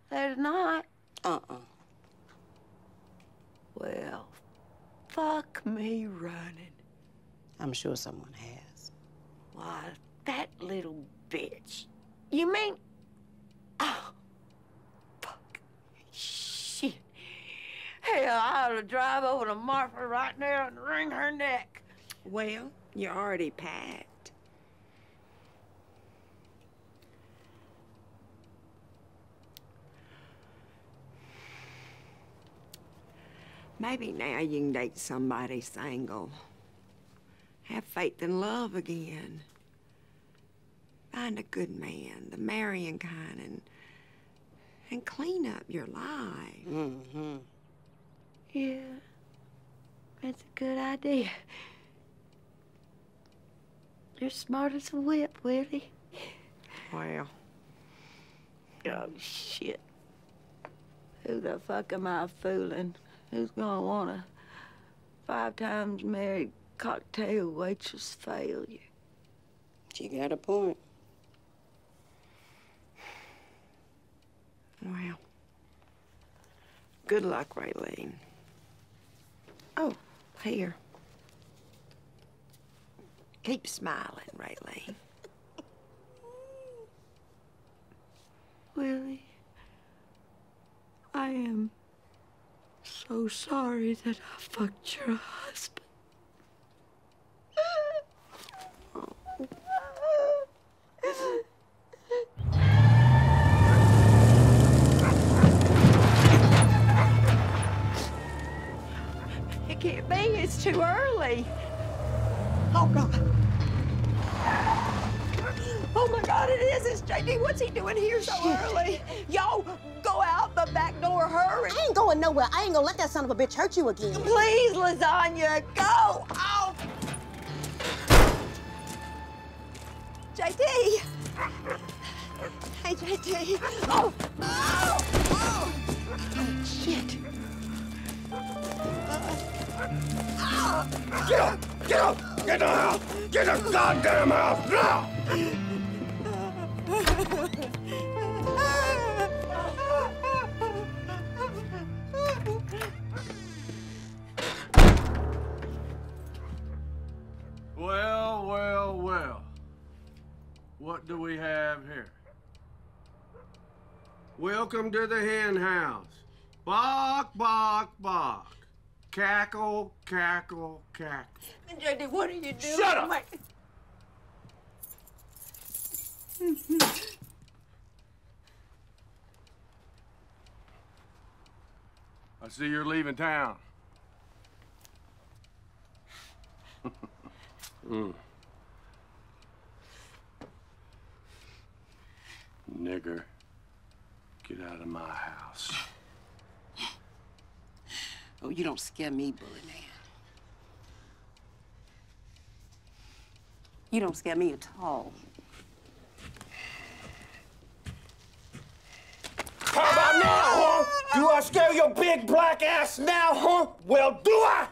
[SPEAKER 12] There's not.
[SPEAKER 6] Uh-uh.
[SPEAKER 12] Well, fuck me running.
[SPEAKER 6] I'm sure someone has.
[SPEAKER 12] Why, that little bitch. You mean... Oh, fuck. Shit. Hell, I ought to drive over to Martha right now and wring her neck.
[SPEAKER 5] Well, you're already packed. Maybe now you can date somebody single. Have faith in love again. Find a good man, the marrying kind, and clean up your life.
[SPEAKER 6] Mm-hmm.
[SPEAKER 12] Yeah, that's a good idea. You're smart as a whip, Willie.
[SPEAKER 5] Well.
[SPEAKER 12] Oh, shit. Who the fuck am I fooling? Who's gonna want a 5 times married cocktail waitress failure?
[SPEAKER 6] She got a point.
[SPEAKER 5] Well, Good luck, Raylene. Oh, here. Keep smiling, Raylene.
[SPEAKER 12] Willie, I am so sorry that I fucked your husband.
[SPEAKER 10] It can't be. It's too early.
[SPEAKER 5] Oh, God.
[SPEAKER 10] Oh, my God, it is. It's JD. What's he doing here so early? Yo, go out the back door. Hurry.
[SPEAKER 1] I ain't going nowhere. I ain't gonna let that son of a bitch hurt you again.
[SPEAKER 10] Please, Lasagna, go. Oh. JD. Hey, JD. Oh. Oh. Oh. Shit.
[SPEAKER 9] Get up! Get up! Get out! Get the goddamn house now!
[SPEAKER 13] Well, well, well. What do we have here? Welcome to the hen house. Bark, bark, bark. Cackle, cackle, cackle.
[SPEAKER 10] JD, what are you doing?
[SPEAKER 13] Shut up! I see you're leaving town.
[SPEAKER 9] Nigger, get out of my house.
[SPEAKER 6] Oh, you don't scare me, Bully Man. You don't scare me at all.
[SPEAKER 9] How about now, huh? Do I scare your big black ass now, huh? Well, do I?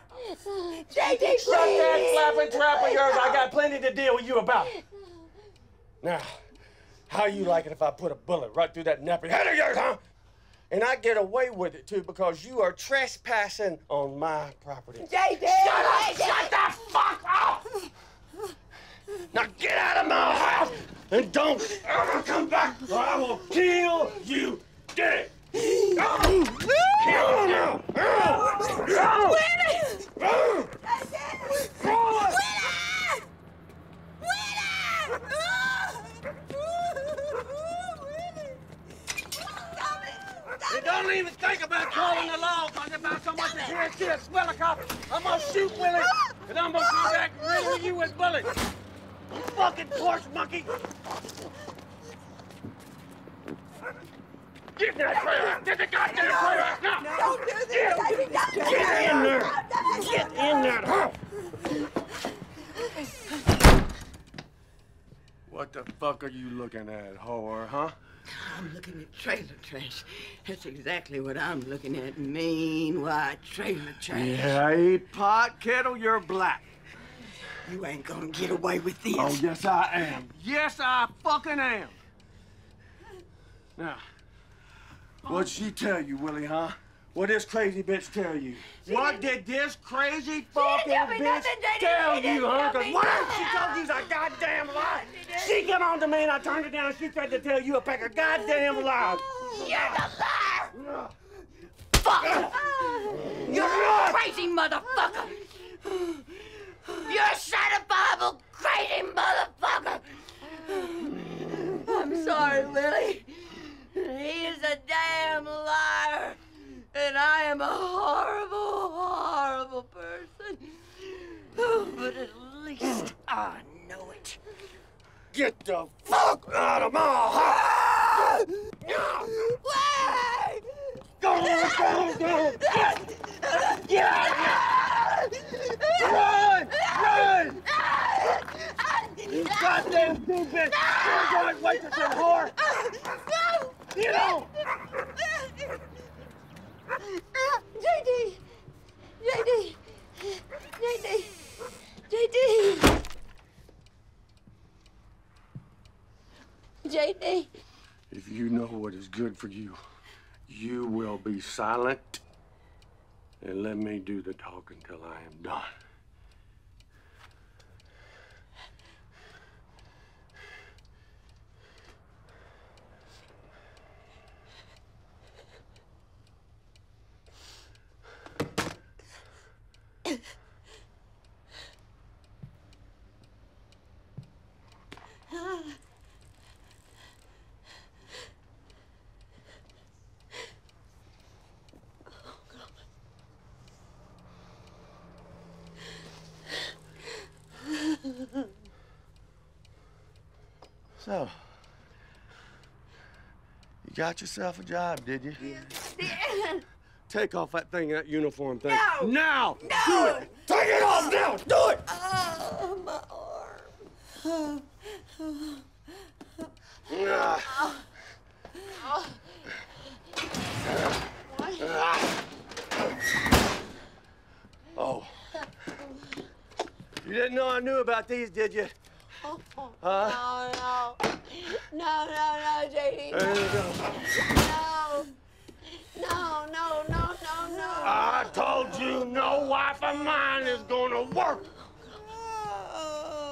[SPEAKER 10] JD, please.
[SPEAKER 9] Shut that flapping trap of yours. I got plenty to deal with you about. Now, how you like it if I put a bullet right through that nappy head of yours, huh? And I get away with it, too, because you are trespassing on my property.
[SPEAKER 10] JD!
[SPEAKER 9] Shut up! Shut the fuck up! Now get out of my house and don't ever come back or I will kill you dead! Kill you now!
[SPEAKER 13] You don't even think about calling the law, because if I so much as hear a kid smell a cop, I'm gonna shoot Willie, and I'm gonna come back and riddle you with bullets. You fucking porch monkey! Get that trailer! Get the goddamn trailer now!
[SPEAKER 10] Don't do this, JD!
[SPEAKER 9] Get in there! Get in that house! What the fuck are you looking at, whore, huh?
[SPEAKER 12] I'm looking at trailer trash. That's exactly what I'm looking at. Mean white trailer trash.
[SPEAKER 13] Yeah, I eat pot kettle, you're black.
[SPEAKER 12] You ain't gonna get away with this.
[SPEAKER 13] Oh, yes, I am. Yes, I fucking am. Now, what'd she tell you, Willie, huh? What this crazy bitch tell you? What did this crazy fucking bitch tell you, huh? Because what she told you's a goddamn lie. She came on to me and I turned it down and she tried to tell you a pack of goddamn lies.
[SPEAKER 12] You're the liar! Fuck! You're a crazy motherfucker! You're a certifiable crazy motherfucker! I'm sorry, Willie. He is a damn liar. And I am a horrible, horrible person. But at least I know it.
[SPEAKER 9] Get the fuck out of my house!
[SPEAKER 12] Wait!
[SPEAKER 9] Go! Get out of here! Run! Run! You goddamn stupid! You're going waitress and whore! Get on!
[SPEAKER 12] JD! JD! JD! JD! JD!
[SPEAKER 9] If you know what is good for you, you will be silent and let me do the talking till I am done. So, you got yourself a job, did you?
[SPEAKER 12] Yeah.
[SPEAKER 9] Take off that thing, that uniform thing.
[SPEAKER 12] No!
[SPEAKER 9] Now!
[SPEAKER 12] No!
[SPEAKER 9] Do it! Take it off now! Do it!
[SPEAKER 12] Oh, my arm.
[SPEAKER 9] Oh. You didn't know I knew about these, did you? Huh?
[SPEAKER 12] No, JD.
[SPEAKER 9] There you go.
[SPEAKER 12] No.
[SPEAKER 9] I told you no wife of mine is gonna work.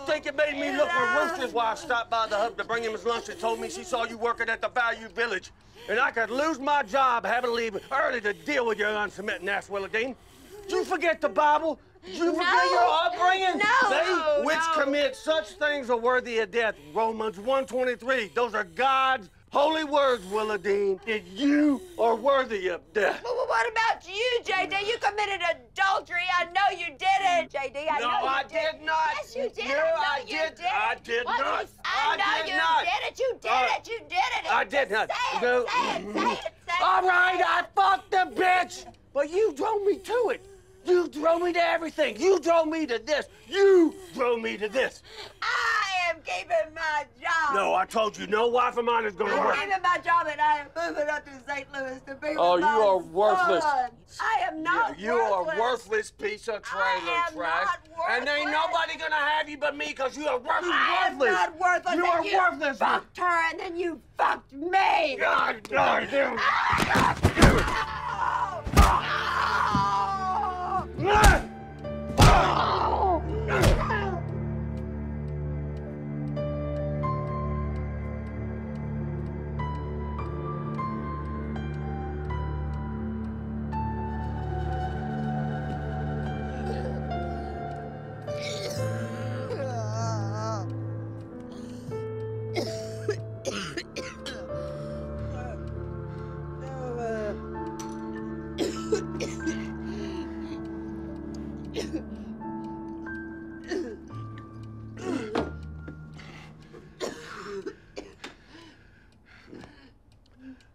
[SPEAKER 9] Think it made me look for Rooster's wife stopped by the hub to bring him his lunch and told me she saw you working at the Value Village. And I could lose my job having to leave early to deal with your unsubmitting ass, Willadean. Did you forget the Bible? Did you forget your upbringing?
[SPEAKER 12] No.
[SPEAKER 9] They which commit such things are worthy of death. Romans 1:23. Those are God's holy words, Willadean. And you are worthy of death.
[SPEAKER 12] Well, what about you, JD? You committed adultery. I know you did it, JD. I know you
[SPEAKER 9] did not.
[SPEAKER 12] Yes, you did.
[SPEAKER 9] No,
[SPEAKER 12] I know you did.
[SPEAKER 9] I did not.
[SPEAKER 12] I know you did it. You did it. You did it.
[SPEAKER 9] I did not.
[SPEAKER 12] Say it.
[SPEAKER 9] No.
[SPEAKER 12] Say it.
[SPEAKER 9] All right, I fucked the bitch. But you drove me to it. You drove me to everything. You drove me to this. You drove me to this.
[SPEAKER 12] I am keeping my job.
[SPEAKER 9] No, I told you no wife of mine is going to work.
[SPEAKER 12] I'm keeping my job and I am moving up to St. Louis to be with
[SPEAKER 9] Oh, you
[SPEAKER 12] my
[SPEAKER 9] are worthless.
[SPEAKER 12] son. I am not
[SPEAKER 9] You are a worthless piece of trailer
[SPEAKER 12] I am
[SPEAKER 9] trash.
[SPEAKER 12] not
[SPEAKER 9] And ain't nobody going to have you but me because you are worthless.
[SPEAKER 12] I am not worthless.
[SPEAKER 9] You are worthless.
[SPEAKER 12] You fucked her and then you fucked me.
[SPEAKER 9] God damn it.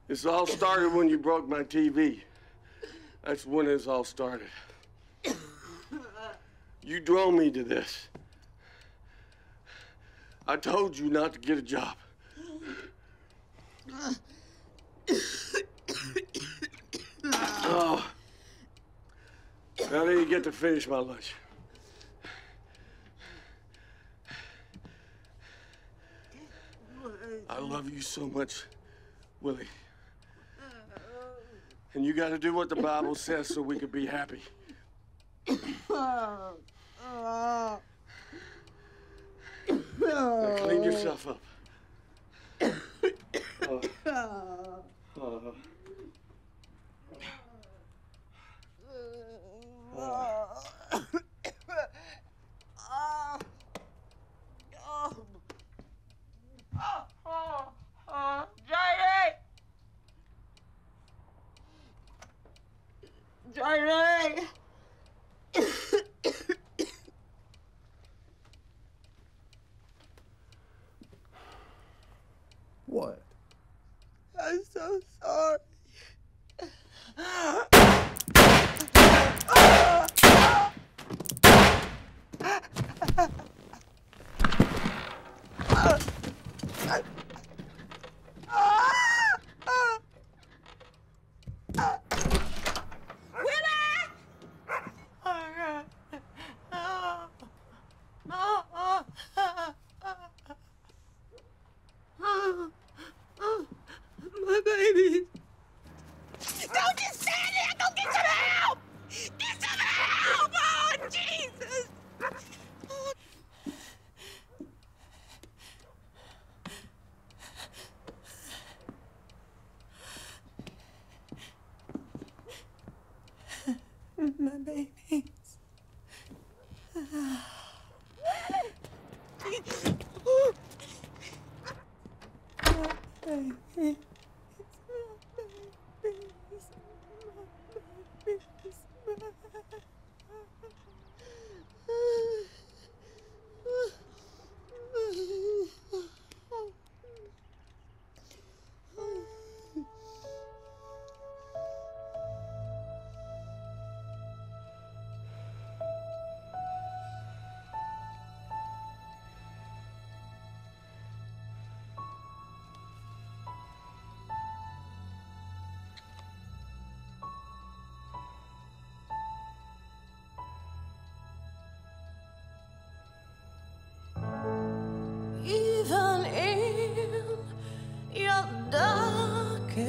[SPEAKER 9] This all started when you broke my TV. That's when this all started. You drove me to this. I told you not to get a job. Oh. Now then you get to finish my lunch. I love you so much, Willie. And you got to do what the Bible says so we can be happy. Now clean yourself up.
[SPEAKER 12] JD!
[SPEAKER 13] What?
[SPEAKER 12] I'm so sorry.
[SPEAKER 1] My baby. Don't just stand there. Go get some help.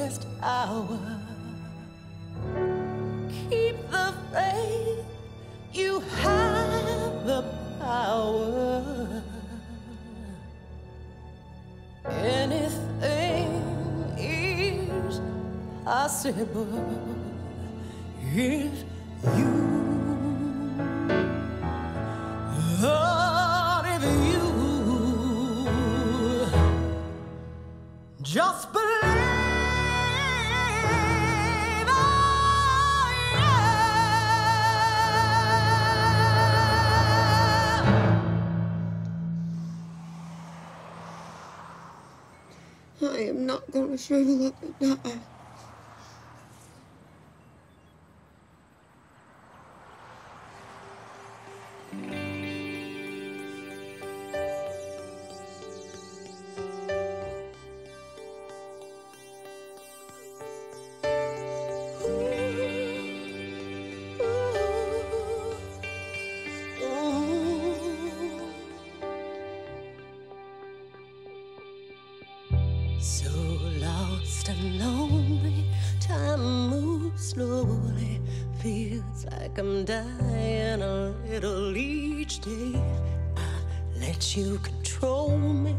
[SPEAKER 1] darkest hour. Keep the faith, you have the power. Anything is possible if you, Lord, if you just believe.
[SPEAKER 10] I am not going to shrivel up and die.
[SPEAKER 1] So lost and lonely, time moves slowly. Feels like I'm dying a little each day. I let you control me,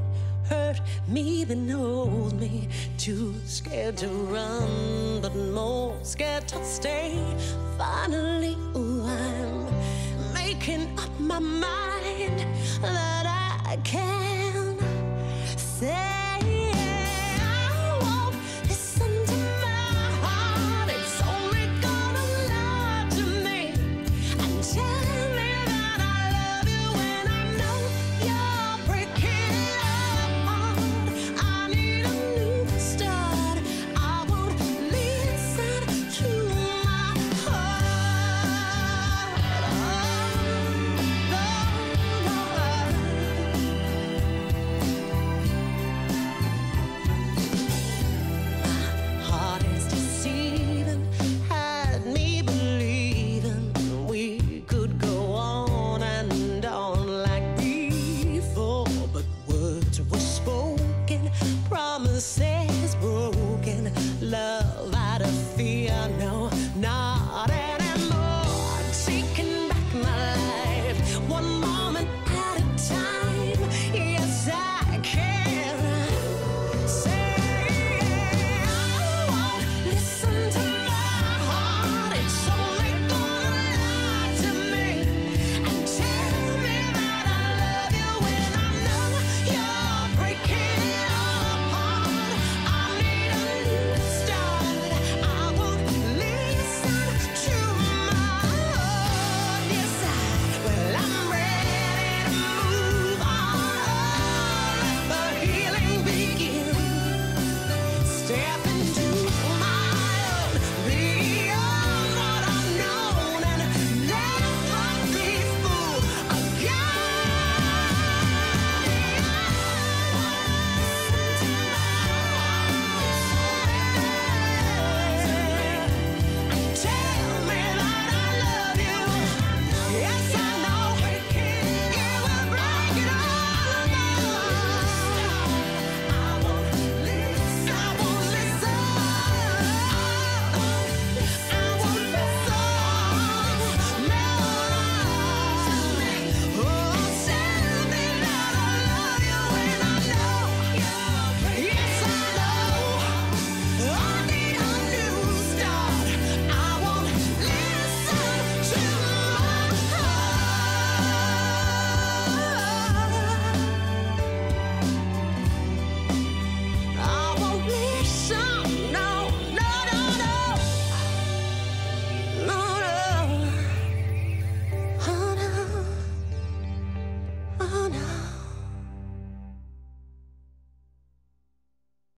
[SPEAKER 1] hurt me, then hold me. Too scared to run, but more scared to stay. Finally, ooh, I'm making up my mind that I can say